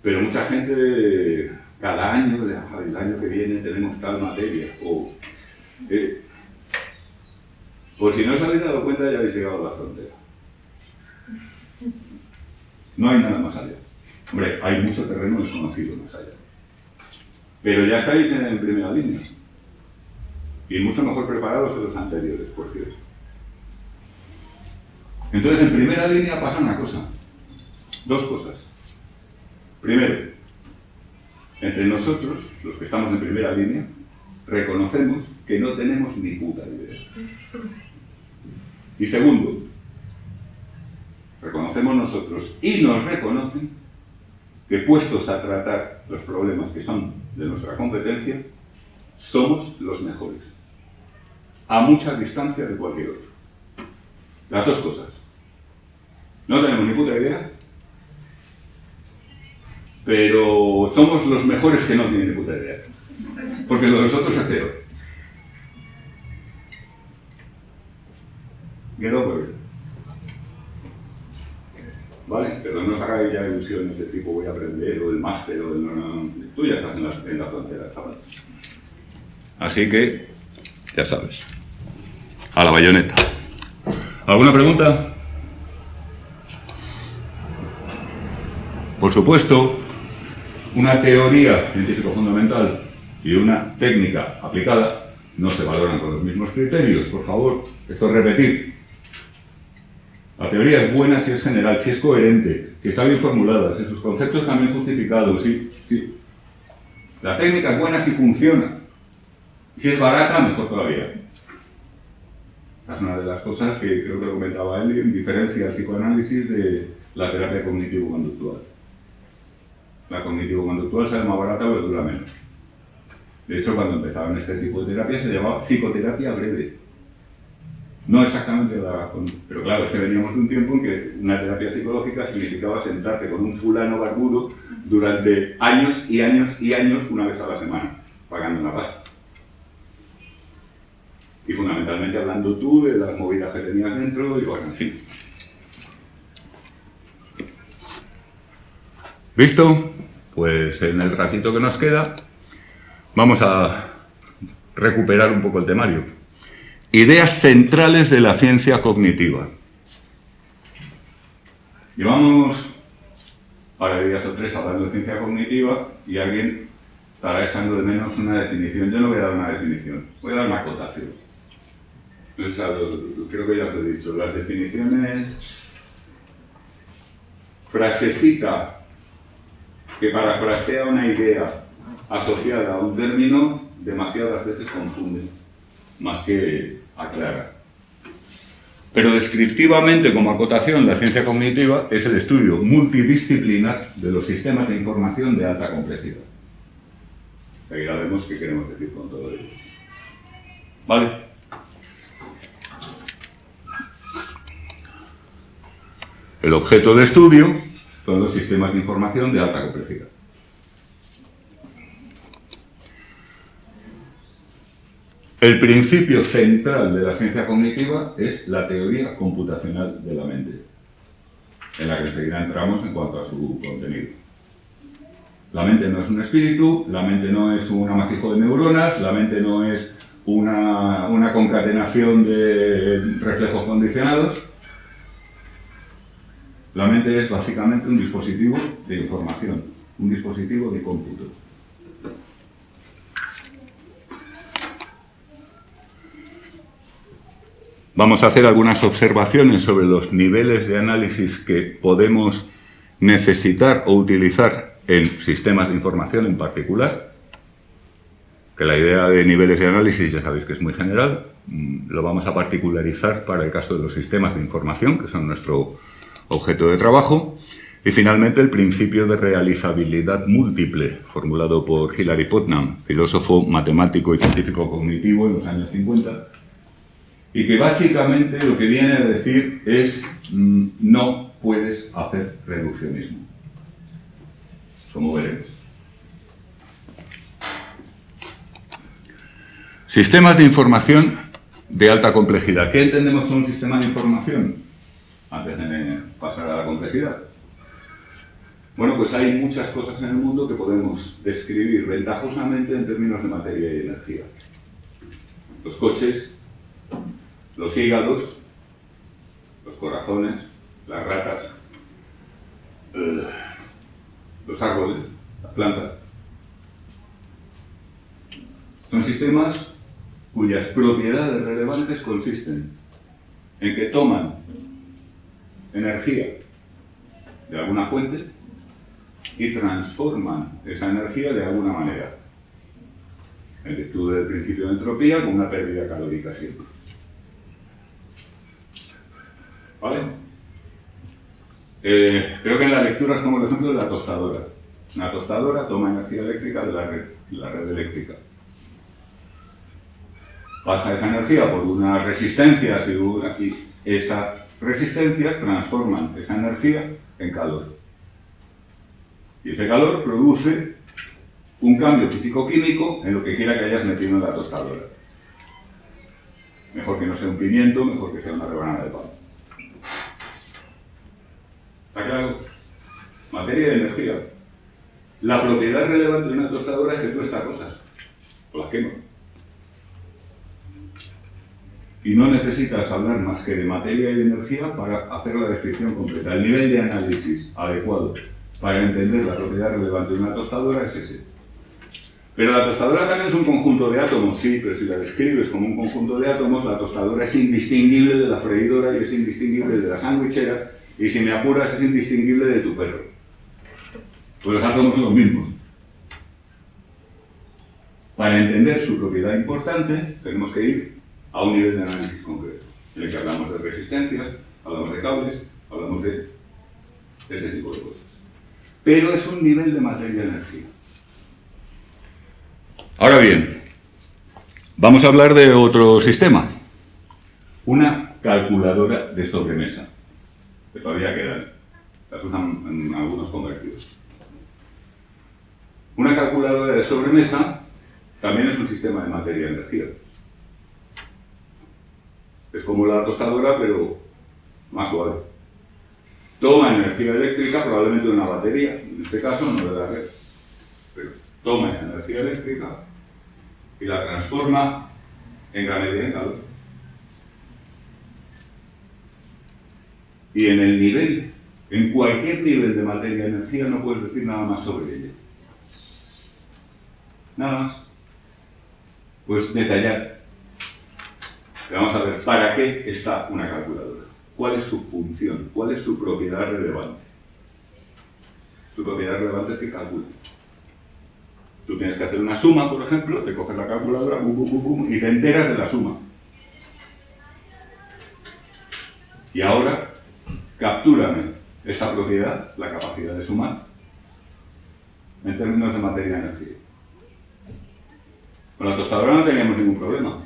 Pero mucha gente, cada año, el año que viene tenemos tal materia, o... Pues si no os habéis dado cuenta ya habéis llegado a la frontera. No hay nada más allá. Hombre, hay mucho terreno desconocido más allá. Pero ya estáis en primera línea. Y mucho mejor preparados que los anteriores, por cierto. Entonces, en primera línea pasa una cosa. Dos cosas. Primero, entre nosotros, los que estamos en primera línea, reconocemos que no tenemos ni puta idea. Y segundo, reconocemos nosotros y nos reconocen que puestos a tratar los problemas que son de nuestra competencia, somos los mejores, a mucha distancia de cualquier otro. Las dos cosas. No tenemos ni puta idea, pero somos los mejores que no tienen ni puta idea, porque lo de nosotros es peor. Get over it. ¿Vale? Pero no os hagáis ya ilusiones de tipo voy a aprender o el máster o el... No. Tú ya estás en la frontera, ¿sabes? Así que, ya sabes. A la bayoneta. ¿Alguna pregunta? Por supuesto, una teoría científica fundamental y una técnica aplicada no se valoran con los mismos criterios, por favor. Esto es repetir. La teoría es buena si es general, si es coherente, si está bien formulada, si sus conceptos están bien justificados, sí. La técnica es buena si funciona. Si es barata, mejor todavía. Esta es una de las cosas que creo que lo comentaba él, en diferencia al psicoanálisis de la terapia cognitivo-conductual. La cognitivo-conductual sale más barata pero dura menos. De hecho, cuando empezaban este tipo de terapia se llamaba psicoterapia breve. No exactamente pero claro, es que veníamos de un tiempo en que una terapia psicológica significaba sentarte con un fulano barbudo durante años y años y años, una vez a la semana, pagando una pasta. Y fundamentalmente hablando tú de las movidas que tenías dentro y bueno, en fin. ¿Visto? Pues en el ratito que nos queda vamos a recuperar un poco el temario. ideas centrales de la ciencia cognitiva. Llevamos para días o 3 hablando de ciencia cognitiva y alguien estará echando de menos una definición. Yo no voy a dar una definición, voy a dar una acotación. Creo que ya os lo he dicho. Las definiciones, frasecita que parafrasea una idea asociada a un término, demasiadas veces confunde, más que aclara. Pero descriptivamente, como acotación, la ciencia cognitiva es el estudio multidisciplinar de los sistemas de información de alta complejidad. Seguirá vemos qué queremos decir con todo ello. ¿Vale? El objeto de estudio son los sistemas de información de alta complejidad. El principio central de la ciencia cognitiva es la teoría computacional de la mente, en la que enseguida entramos en cuanto a su contenido. La mente no es un espíritu, la mente no es un amasijo de neuronas, la mente no es una concatenación de reflejos condicionados. La mente es básicamente un dispositivo de información, un dispositivo de cómputo. Vamos a hacer algunas observaciones sobre los niveles de análisis que podemos necesitar o utilizar en sistemas de información en particular, que la idea de niveles de análisis ya sabéis que es muy general, lo vamos a particularizar para el caso de los sistemas de información, que son nuestro objeto de trabajo, y finalmente el principio de realizabilidad múltiple, formulado por Hilary Putnam, filósofo, matemático y científico cognitivo en los años 50, y que básicamente lo que viene a decir es no puedes hacer reduccionismo, como veremos. Sistemas de información de alta complejidad. ¿Qué entendemos por un sistema de información? Antes de pasar a la complejidad. Bueno, pues hay muchas cosas en el mundo que podemos describir ventajosamente en términos de materia y energía. Los coches, los hígados, los corazones, las ratas, los árboles, las plantas. Son sistemas cuyas propiedades relevantes consisten en que toman energía de alguna fuente y transforman esa energía de alguna manera, en virtud del principio de entropía, con una pérdida calórica siempre. ¿Vale? Creo que en la lectura es como el ejemplo de la tostadora. Una tostadora toma energía eléctrica de la red eléctrica. Pasa esa energía por unas resistencias y esas resistencias transforman esa energía en calor. Y ese calor produce un cambio físico-químico en lo que quiera que hayas metido en la tostadora. Mejor que no sea un pimiento, mejor que sea una rebanada de pan. ¿Está claro? Materia de energía. La propiedad relevante de una tostadora es que tuesta cosas, o las quema. Y no necesitas hablar más que de materia y de energía para hacer la descripción completa. El nivel de análisis adecuado para entender la propiedad relevante de una tostadora es ese. Pero la tostadora también es un conjunto de átomos, sí, pero si la describes como un conjunto de átomos, la tostadora es indistinguible de la freidora y es indistinguible de la sandwichera, y si me apuras es indistinguible de tu perro. Pues los átomos son los mismos. Para entender su propiedad importante, tenemos que ir a un nivel de análisis concreto, en el que hablamos de resistencias, hablamos de cables, hablamos de ese tipo de cosas. Pero es un nivel de materia-energía. Ahora bien, vamos a hablar de otro sistema. Una calculadora de sobremesa, que todavía quedan. Las usan en algunos comercios. Una calculadora de sobremesa también es un sistema de materia-energía. Es como la tostadora, pero más suave. Toma energía eléctrica, probablemente de una batería, en este caso no de la red, pero toma esa energía eléctrica y la transforma en gran medida en calor. Y en el nivel, en cualquier nivel de materia-energía no puedes decir nada más sobre ella. Nada más. Pues detallar. Vamos a ver, ¿para qué está una calculadora? ¿Cuál es su función? ¿Cuál es su propiedad relevante? Su propiedad relevante es que calcule. Tú tienes que hacer una suma, por ejemplo, te coges la calculadora, y te enteras de la suma. Y ahora, captúrame esa propiedad, la capacidad de sumar, en términos de materia-energía. Con la tostadora no teníamos ningún problema.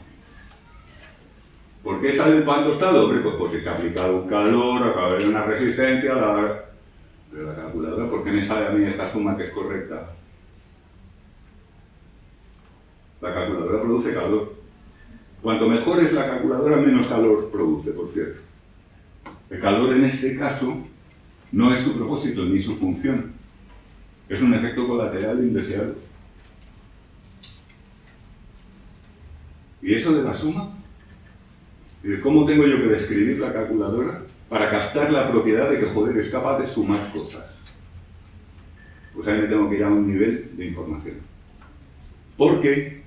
¿Por qué sale el pan tostado? Hombre, pues porque se ha aplicado un calor, acaba de haber una resistencia, pero la calculadora, ¿por qué me sale a mí esta suma que es correcta? La calculadora produce calor. Cuanto mejor es la calculadora, menos calor produce, por cierto. El calor en este caso no es su propósito ni su función. Es un efecto colateral indeseado. ¿Y eso de la suma? ¿Y de cómo tengo yo que describir la calculadora para captar la propiedad de que, joder, es capaz de sumar cosas? Pues ahí me tengo que ir a un nivel de información. Porque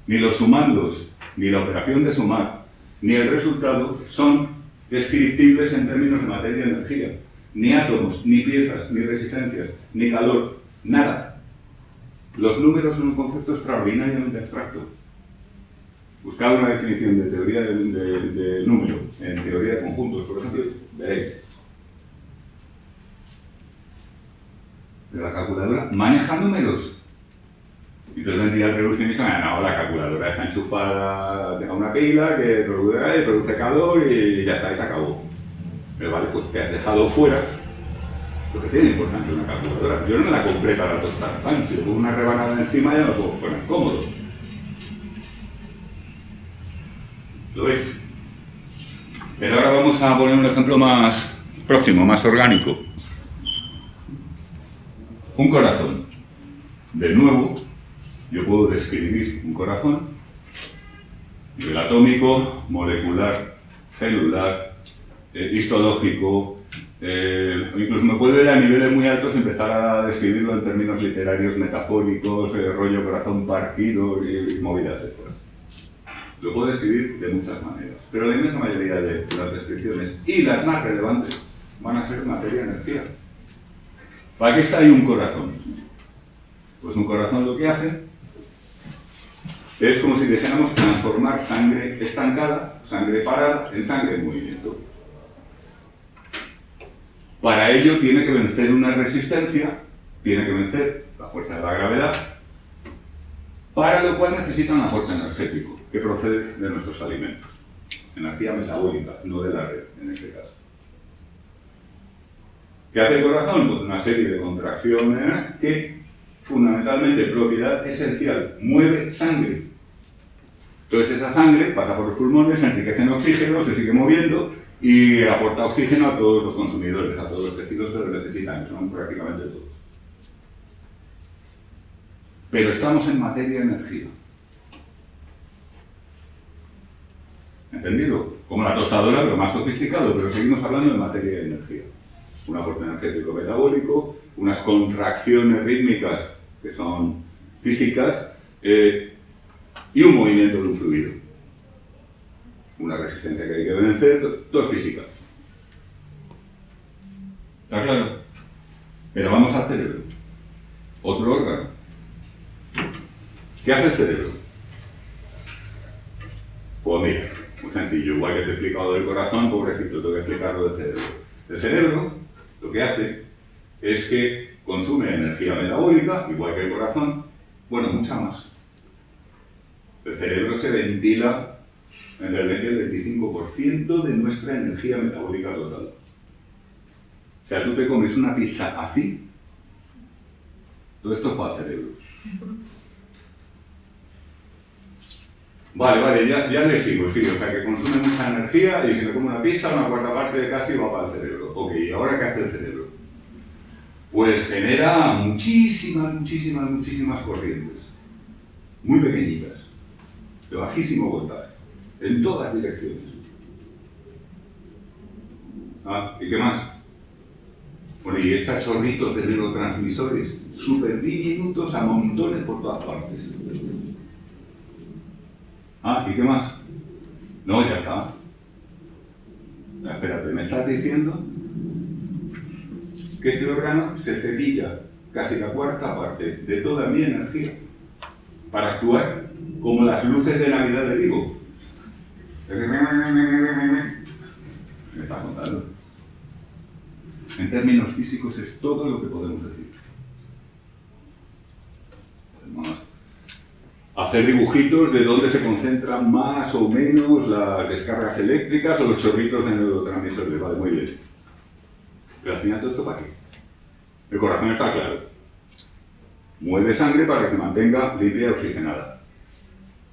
ni los sumandos, ni la operación de sumar, ni el resultado son descriptibles en términos de materia-energía. Ni átomos, ni piezas, ni resistencias, ni calor, nada. Los números son un concepto extraordinariamente abstracto. Buscad una definición de teoría de número, en teoría de conjuntos, por ejemplo, veréis. Pero la calculadora maneja números. Y entonces vendría el revolucionista y me no, la calculadora está enchufada a una pila que produce calor y ya está, y se acabó. Pero vale, pues te has dejado fuera lo que tiene importante una calculadora. Yo no me la compré para tostar pan, si le pongo una rebanada encima ya me lo puedo poner cómodo. ¿Lo veis? Pero ahora vamos a poner un ejemplo más próximo, más orgánico. Un corazón. De nuevo, yo puedo describir un corazón, nivel atómico, molecular, celular, histológico, incluso me puedo ir a niveles muy altos y empezar a describirlo en términos literarios, metafóricos, rollo corazón partido y movidas de estas. Lo puedo describir de muchas maneras, pero la inmensa mayoría de las descripciones, y las más relevantes, van a ser materia-energía. ¿Para qué está ahí un corazón? Pues un corazón lo que hace es como si dijéramos transformar sangre estancada, sangre parada, en sangre en movimiento. Para ello tiene que vencer una resistencia, tiene que vencer la fuerza de la gravedad, para lo cual necesita un aporte energético que procede de nuestros alimentos. Energía metabólica, no de la red, en este caso. ¿Qué hace el corazón? Pues una serie de contracciones que, fundamentalmente, propiedad esencial, mueve sangre. Entonces esa sangre pasa por los pulmones, se enriquece en oxígeno, se sigue moviendo y aporta oxígeno a todos los consumidores, a todos los tejidos que lo necesitan, que son prácticamente todos. Pero estamos en materia-energía. ¿Entendido? Como la tostadora, pero más sofisticado, pero seguimos hablando de materia y energía. Un aporte energético metabólico, unas contracciones rítmicas que son físicas y un movimiento de un fluido. Una resistencia que hay que vencer, todo es física. ¿Está claro? Pero vamos al cerebro. Otro órgano. ¿Qué hace el cerebro? Pues mira, muy sencillo, igual que te he explicado del corazón, pobrecito, tengo que explicar lo del cerebro. El cerebro lo que hace es que consume energía metabólica, igual que el corazón, bueno, mucha más. El cerebro se ventila entre el 20 y el 25% de nuestra energía metabólica total. O sea, tú te comes una pizza así, todo esto es para el cerebro. Vale, ya le sigo, sí, o sea que consume mucha energía y si me como una pizza, una cuarta parte de casi va para el cerebro. Ok, ¿y ahora qué hace el cerebro? Pues genera muchísimas corrientes, muy pequeñitas, de bajísimo voltaje, en todas direcciones. Ah, ¿y qué más? Bueno, y echa chorritos de neurotransmisores súper diminutos a montones por todas partes. Ah, ¿y qué más? No, ya está. Espérate, ¿me estás diciendo que este órgano se cepilla casi la cuarta parte de toda mi energía para actuar como las luces de Navidad de Vigo? Me está contando. En términos físicos es todo lo que podemos decir. Podemos hacer dibujitos de dónde se concentran más o menos las descargas eléctricas o los chorritos de neurotransmisores. Vale, muy bien. Pero al final todo esto ¿para qué? El corazón está claro. Mueve sangre para que se mantenga limpia y oxigenada.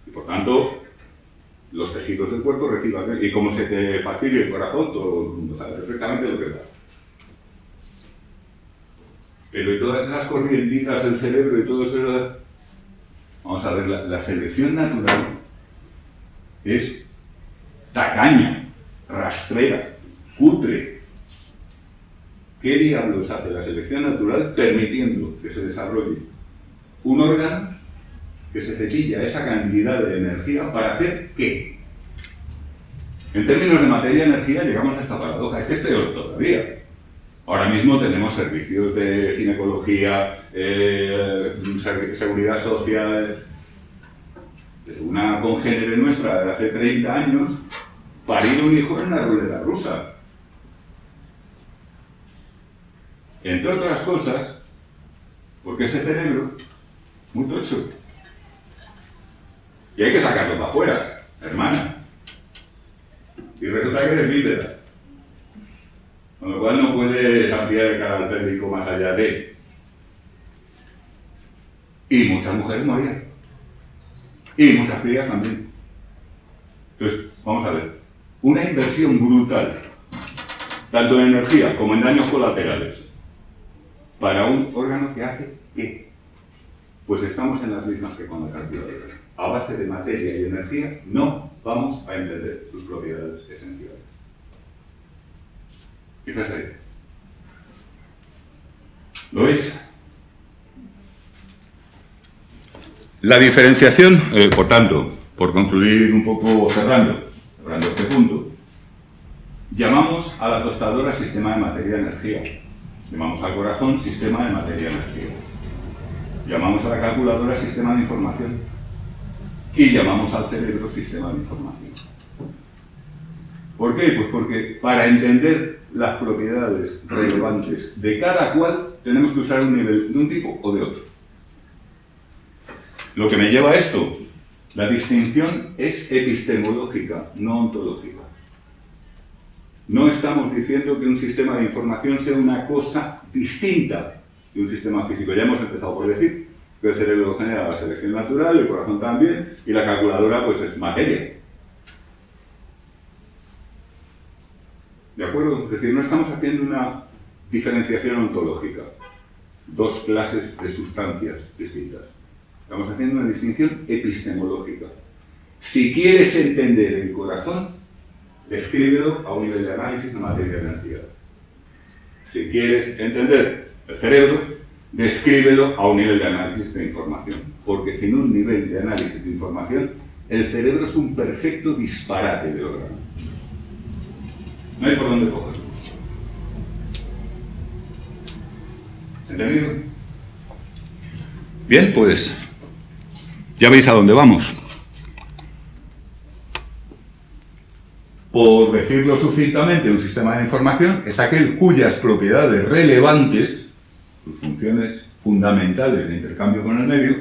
Y por tanto, los tejidos del cuerpo reciban. Y como se te fastidia el corazón, todo el mundo sabe perfectamente lo que pasa. Pero y todas esas corrientitas del cerebro y todo eso, vamos a ver, la selección natural es tacaña, rastrera, cutre. ¿Qué diablos hace la selección natural permitiendo que se desarrolle un órgano que se cepilla esa cantidad de energía para hacer qué? En términos de materia y energía llegamos a esta paradoja, es que es peor todavía. Ahora mismo tenemos servicios de ginecología, seguridad social. Una congénere nuestra de hace 30 años parió un hijo en una ruleta rusa. Entre otras cosas, porque ese cerebro, muy tocho, y hay que sacarlo para afuera, hermana. Y resulta que eres bípeda. Con lo cual no puedes ampliar el canal pélvico más allá de. Y muchas mujeres morían. Y muchas crías también. Entonces, vamos a ver. Una inversión brutal, tanto en energía como en daños colaterales, para un órgano que hace ¿qué? Pues estamos en las mismas que con la calculadora. A base de materia y energía no vamos a entender sus propiedades esenciales. Fíjate. ¿Lo veis? La diferenciación, por tanto, por concluir un poco cerrando este punto, llamamos a la tostadora sistema de materia-energía, llamamos al corazón sistema de materia-energía, llamamos a la calculadora sistema de información y llamamos al cerebro sistema de información. ¿Por qué? Pues porque para entender las propiedades relevantes de cada cual tenemos que usar un nivel de un tipo o de otro. Lo que me lleva a esto, la distinción es epistemológica, no ontológica. No estamos diciendo que un sistema de información sea una cosa distinta de un sistema físico. Ya hemos empezado por decir que el cerebro genera la selección natural, el corazón también, y la calculadora pues es materia. ¿De acuerdo? Es decir, no estamos haciendo una diferenciación ontológica, dos clases de sustancias distintas. Estamos haciendo una distinción epistemológica. Si quieres entender el corazón, descríbelo a un nivel de análisis de materia y energía. Si quieres entender el cerebro, descríbelo a un nivel de análisis de información. Porque sin un nivel de análisis de información, el cerebro es un perfecto disparate de órgano. No hay por dónde cogerlo. ¿Entendido? Bien, pues ya veis a dónde vamos. Por decirlo sucintamente, un sistema de información es aquel cuyas propiedades relevantes, sus funciones fundamentales de intercambio con el medio,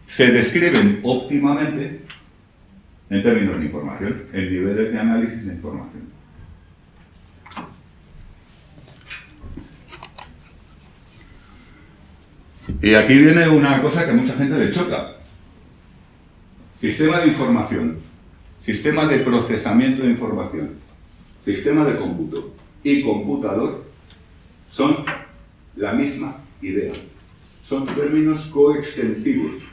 se describen óptimamente en términos de información, en niveles de análisis de información. Y aquí viene una cosa que a mucha gente le choca. Sistema de información, sistema de procesamiento de información, sistema de cómputo y computador son la misma idea. Son términos coextensivos.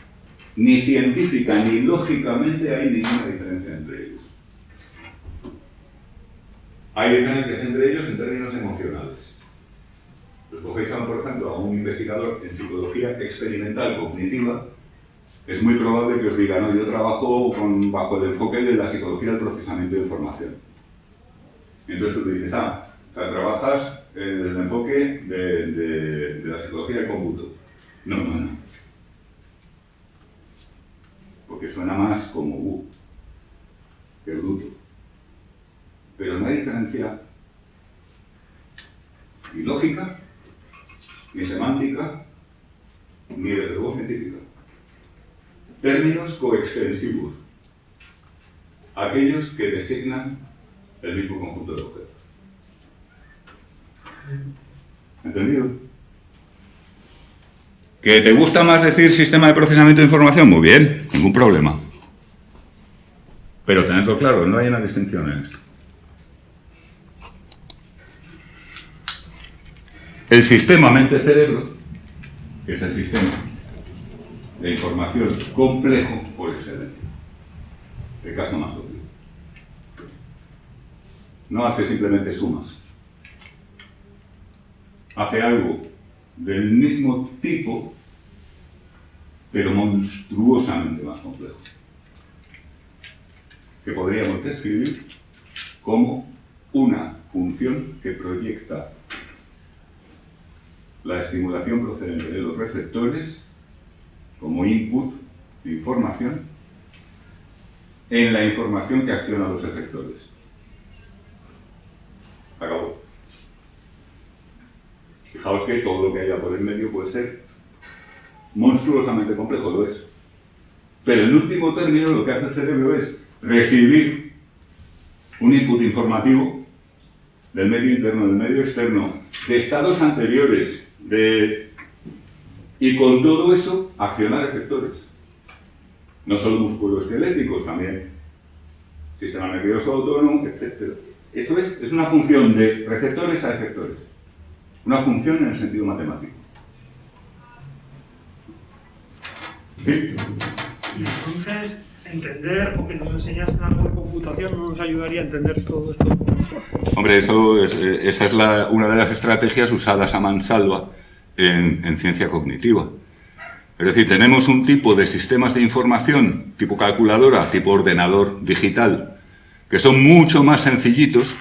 Ni científica ni lógicamente hay ninguna diferencia entre ellos. Hay diferencias entre ellos en términos emocionales. Pues cogéis, por ejemplo, a un investigador en psicología experimental cognitiva, es muy probable que os diga, no, yo trabajo bajo el enfoque de la psicología del procesamiento de información. Entonces tú le dices, o sea, trabajas desde el enfoque de la psicología del cómputo. No. Porque suena más como que bruto. Pero no hay diferencia ni lógica, ni semántica, ni desde luego científica. Términos coextensivos, aquellos que designan el mismo conjunto de objetos. ¿Entendido? ¿Que te gusta más decir sistema de procesamiento de información? Muy bien, ningún problema. Pero tenedlo claro, no hay una distinción en esto. El sistema mente-cerebro, que es el sistema de información complejo por excelencia. El caso más obvio. No hace simplemente sumas. Hace algo del mismo tipo, pero monstruosamente más complejo. Que podríamos describir como una función que proyecta la estimulación procedente de los receptores como input de información en la información que acciona los efectores. Acabó. Fijaos que todo lo que haya por el medio puede ser monstruosamente complejo, lo es. Pero en último término lo que hace el cerebro es recibir un input informativo del medio interno, del medio externo, de estados anteriores, y con todo eso accionar efectores. No solo musculoesqueléticos, también sistema nervioso autónomo, etc. Eso es una función de receptores a efectores. Una función en el sentido matemático. ¿Sí? Y entonces, entender o que nos enseñasen algo de computación no nos ayudaría a entender todo esto. Hombre, esa es una de las estrategias usadas a mansalva en ciencia cognitiva. Es decir, tenemos un tipo de sistemas de información, tipo calculadora, tipo ordenador digital, que son mucho más sencillitos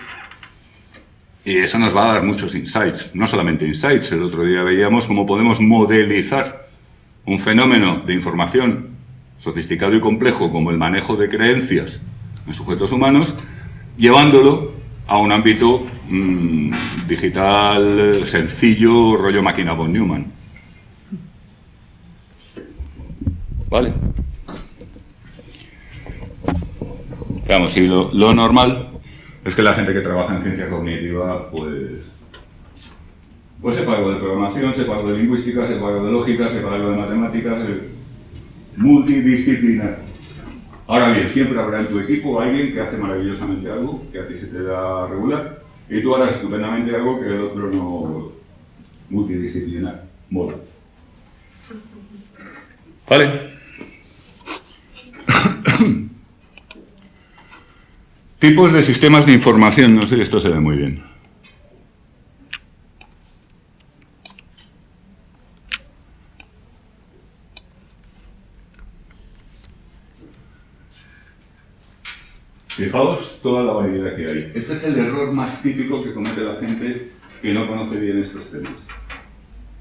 y eso nos va a dar muchos insights. No solamente insights, el otro día veíamos cómo podemos modelizar un fenómeno de información sofisticado y complejo como el manejo de creencias en sujetos humanos, llevándolo a un ámbito digital sencillo, rollo máquina von Neumann. ¿Vale? Veamos, y lo normal es que la gente que trabaja en ciencia cognitiva pues sepa algo de programación, sepa algo de lingüística, sepa algo de lógica, sepa algo de matemáticas, multidisciplinar. Ahora bien, siempre habrá en tu equipo alguien que hace maravillosamente algo que a ti se te da regular y tú harás estupendamente algo que el otro no. Multidisciplinar. Mola. ¿Vale? Tipos de sistemas de información. No sé si esto se ve muy bien. Fijaos toda la variedad que hay. Este es el error más típico que comete la gente que no conoce bien estos temas.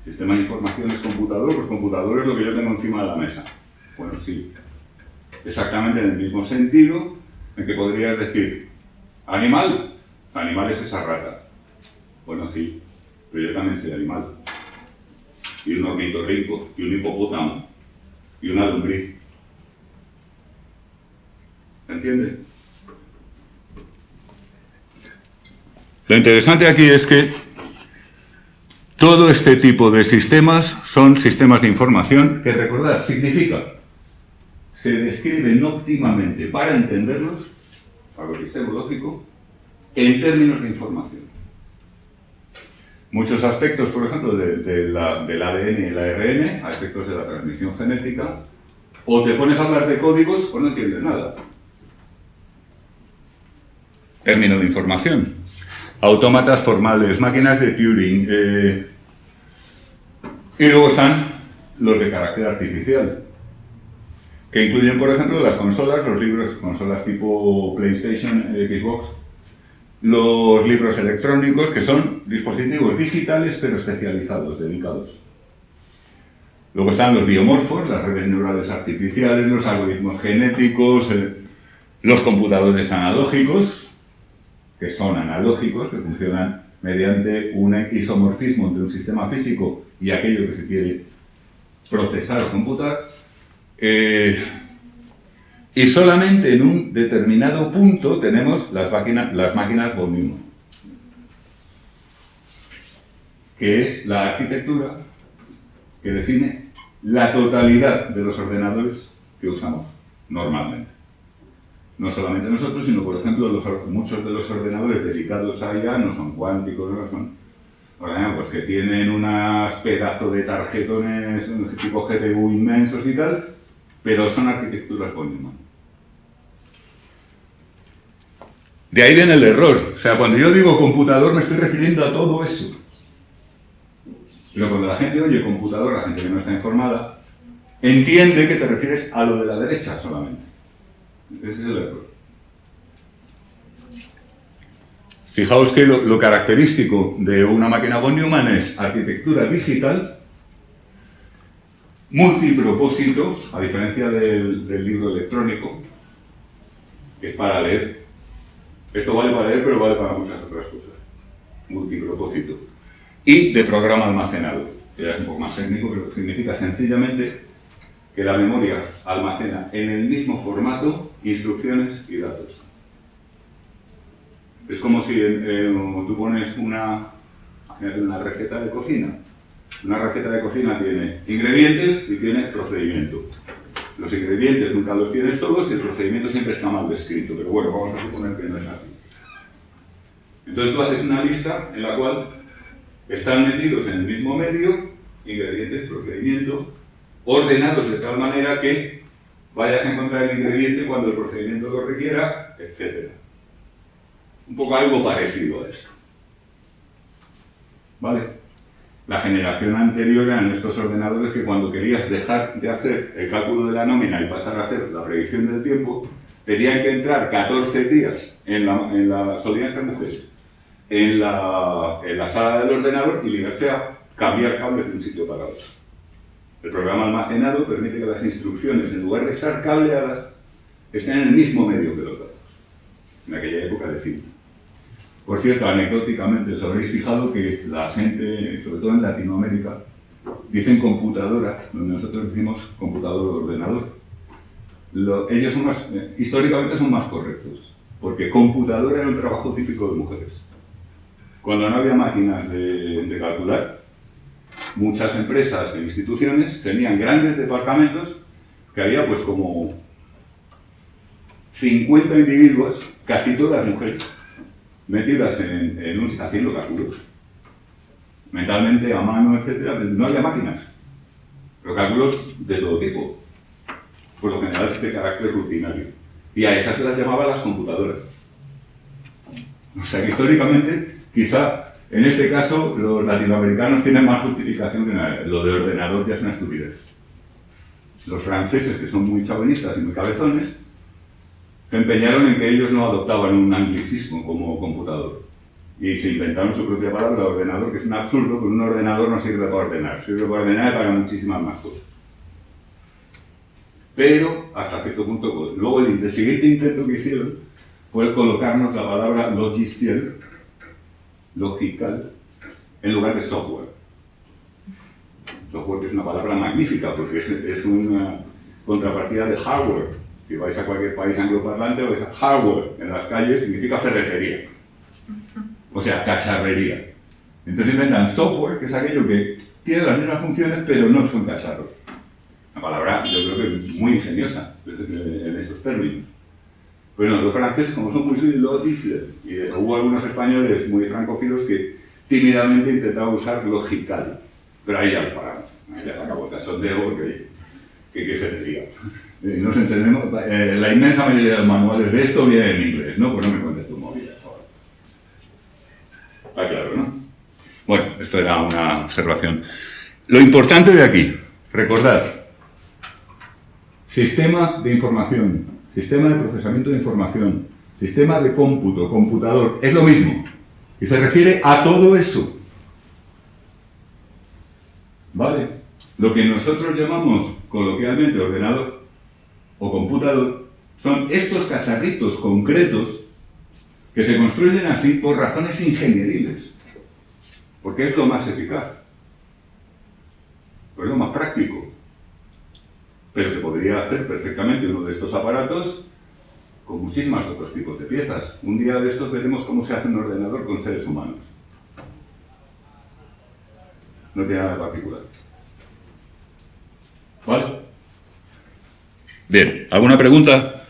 Sistema de información es computador, pues computador es lo que yo tengo encima de la mesa. Bueno, sí. Exactamente en el mismo sentido en que podrías decir, ¿animal? Animal es esa rata. Bueno, sí, pero yo también soy animal. Y un ornitorrinco, y un hipopótamo, y una lombriz. ¿Se entiende? Lo interesante aquí es que todo este tipo de sistemas son sistemas de información que, recordad, significa se describen óptimamente para entenderlos, algo que esté lógico, en términos de información. Muchos aspectos, por ejemplo, del ADN y el ARN, a efectos de la transmisión genética, o te pones a hablar de códigos o no entiendes nada. Término de información. autómatas formales, máquinas de Turing, y luego están los de carácter artificial, que incluyen, por ejemplo, las consolas, los libros, consolas tipo PlayStation, Xbox, los libros electrónicos, que son dispositivos digitales pero especializados, dedicados. Luego están los biomorfos, las redes neurales artificiales, los algoritmos genéticos, los computadores analógicos, que son analógicos, que funcionan mediante un isomorfismo entre un sistema físico y aquello que se quiere procesar o computar. Y solamente en un determinado punto tenemos las máquinas von Neumann, que es la arquitectura que define la totalidad de los ordenadores que usamos normalmente. No solamente nosotros, sino, por ejemplo, muchos de los ordenadores dedicados a IA no son cuánticos, no son ordenadores pues, que tienen unas pedazos de tarjetones tipo GPU inmensos y tal, pero son arquitecturas von Neumann. De ahí viene el error. O sea, cuando yo digo computador me estoy refiriendo a todo eso. Pero cuando la gente oye computador, la gente que no está informada, entiende que te refieres a lo de la derecha solamente. Ese es el error. Fijaos que lo característico de una máquina von Neumann es arquitectura digital, multipropósito, a diferencia del libro electrónico, que es para leer. Esto vale para leer, pero vale para muchas otras cosas. Multipropósito. Y de programa almacenado, que ya es un poco más técnico, pero significa sencillamente que la memoria almacena en el mismo formato instrucciones y datos. Es como si tú pones una receta de cocina. Una receta de cocina tiene ingredientes y tiene procedimiento. Los ingredientes nunca los tienes todos y el procedimiento siempre está mal descrito, pero bueno, vamos a suponer que no es así. Entonces tú haces una lista en la cual están metidos en el mismo medio, ingredientes, procedimiento, ordenados de tal manera que vayas a encontrar el ingrediente cuando el procedimiento lo requiera, etc. Un poco algo parecido a esto. ¿Vale? La generación anterior eran estos ordenadores que cuando querías dejar de hacer el cálculo de la nómina y pasar a hacer la predicción del tiempo, tenían que entrar 14 días solían ser mujeres, en la sala del ordenador y ligarse a cambiar cables de un sitio para otro. El programa almacenado permite que las instrucciones, en lugar de estar cableadas, estén en el mismo medio que los datos. En aquella época de cinta. Por cierto, anecdóticamente, os habréis fijado que la gente, sobre todo en Latinoamérica, dicen computadora, donde nosotros decimos computador o ordenador. Ellos históricamente son más correctos, porque computadora era un trabajo típico de mujeres. Cuando no había máquinas de calcular, muchas empresas e instituciones tenían grandes departamentos que había pues como 50 individuos, casi todas mujeres, metidas haciendo cálculos. Mentalmente, a mano, etc. No había máquinas, pero cálculos de todo tipo. Por lo general es de carácter rutinario. Y a esas se las llamaba las computadoras. O sea que históricamente, quizá en este caso, los latinoamericanos tienen más justificación que nada. Lo de ordenador ya es una estupidez. Los franceses, que son muy chauvinistas y muy cabezones, se empeñaron en que ellos no adoptaban un anglicismo como computador. Y se inventaron su propia palabra, ordenador, que es un absurdo, porque un ordenador no sirve para ordenar. Sirve para ordenar y para muchísimas más cosas. Pero, hasta cierto punto, luego el siguiente intento que hicieron fue colocarnos la palabra logiciel, logical, en lugar de software. Software que es una palabra magnífica, porque es una contrapartida de hardware. Si vais a cualquier país angloparlante, vais a hardware en las calles, significa ferretería. O sea, cacharrería. Entonces inventan software, que es aquello que tiene las mismas funciones, pero no son cacharros. Una palabra, yo creo que es muy ingeniosa en esos términos. Bueno, los franceses, como son muy logiciel, y hubo algunos españoles muy francófilos que tímidamente intentaban usar logical. Pero ahí ya lo paramos. Ahí ya se acabó el cachondeo, porque ¿qué sería? Nos entendemos, la inmensa mayoría de los manuales de esto viene en inglés, ¿no? Pues no me cuentes tu móvil. Bueno, esto era una observación. Lo importante de aquí, recordad, sistema de información, sistema de procesamiento de información, sistema de cómputo, computador, es lo mismo. Y se refiere a todo eso. ¿Vale? Lo que nosotros llamamos coloquialmente ordenador o computador son estos cacharritos concretos que se construyen así por razones ingenieriles. Porque es lo más eficaz. Pues es lo más práctico. Pero se podría hacer perfectamente uno de estos aparatos con muchísimos otros tipos de piezas. Un día de estos veremos cómo se hace un ordenador con seres humanos. No tiene nada de particular. ¿Vale? Bien, ¿alguna pregunta?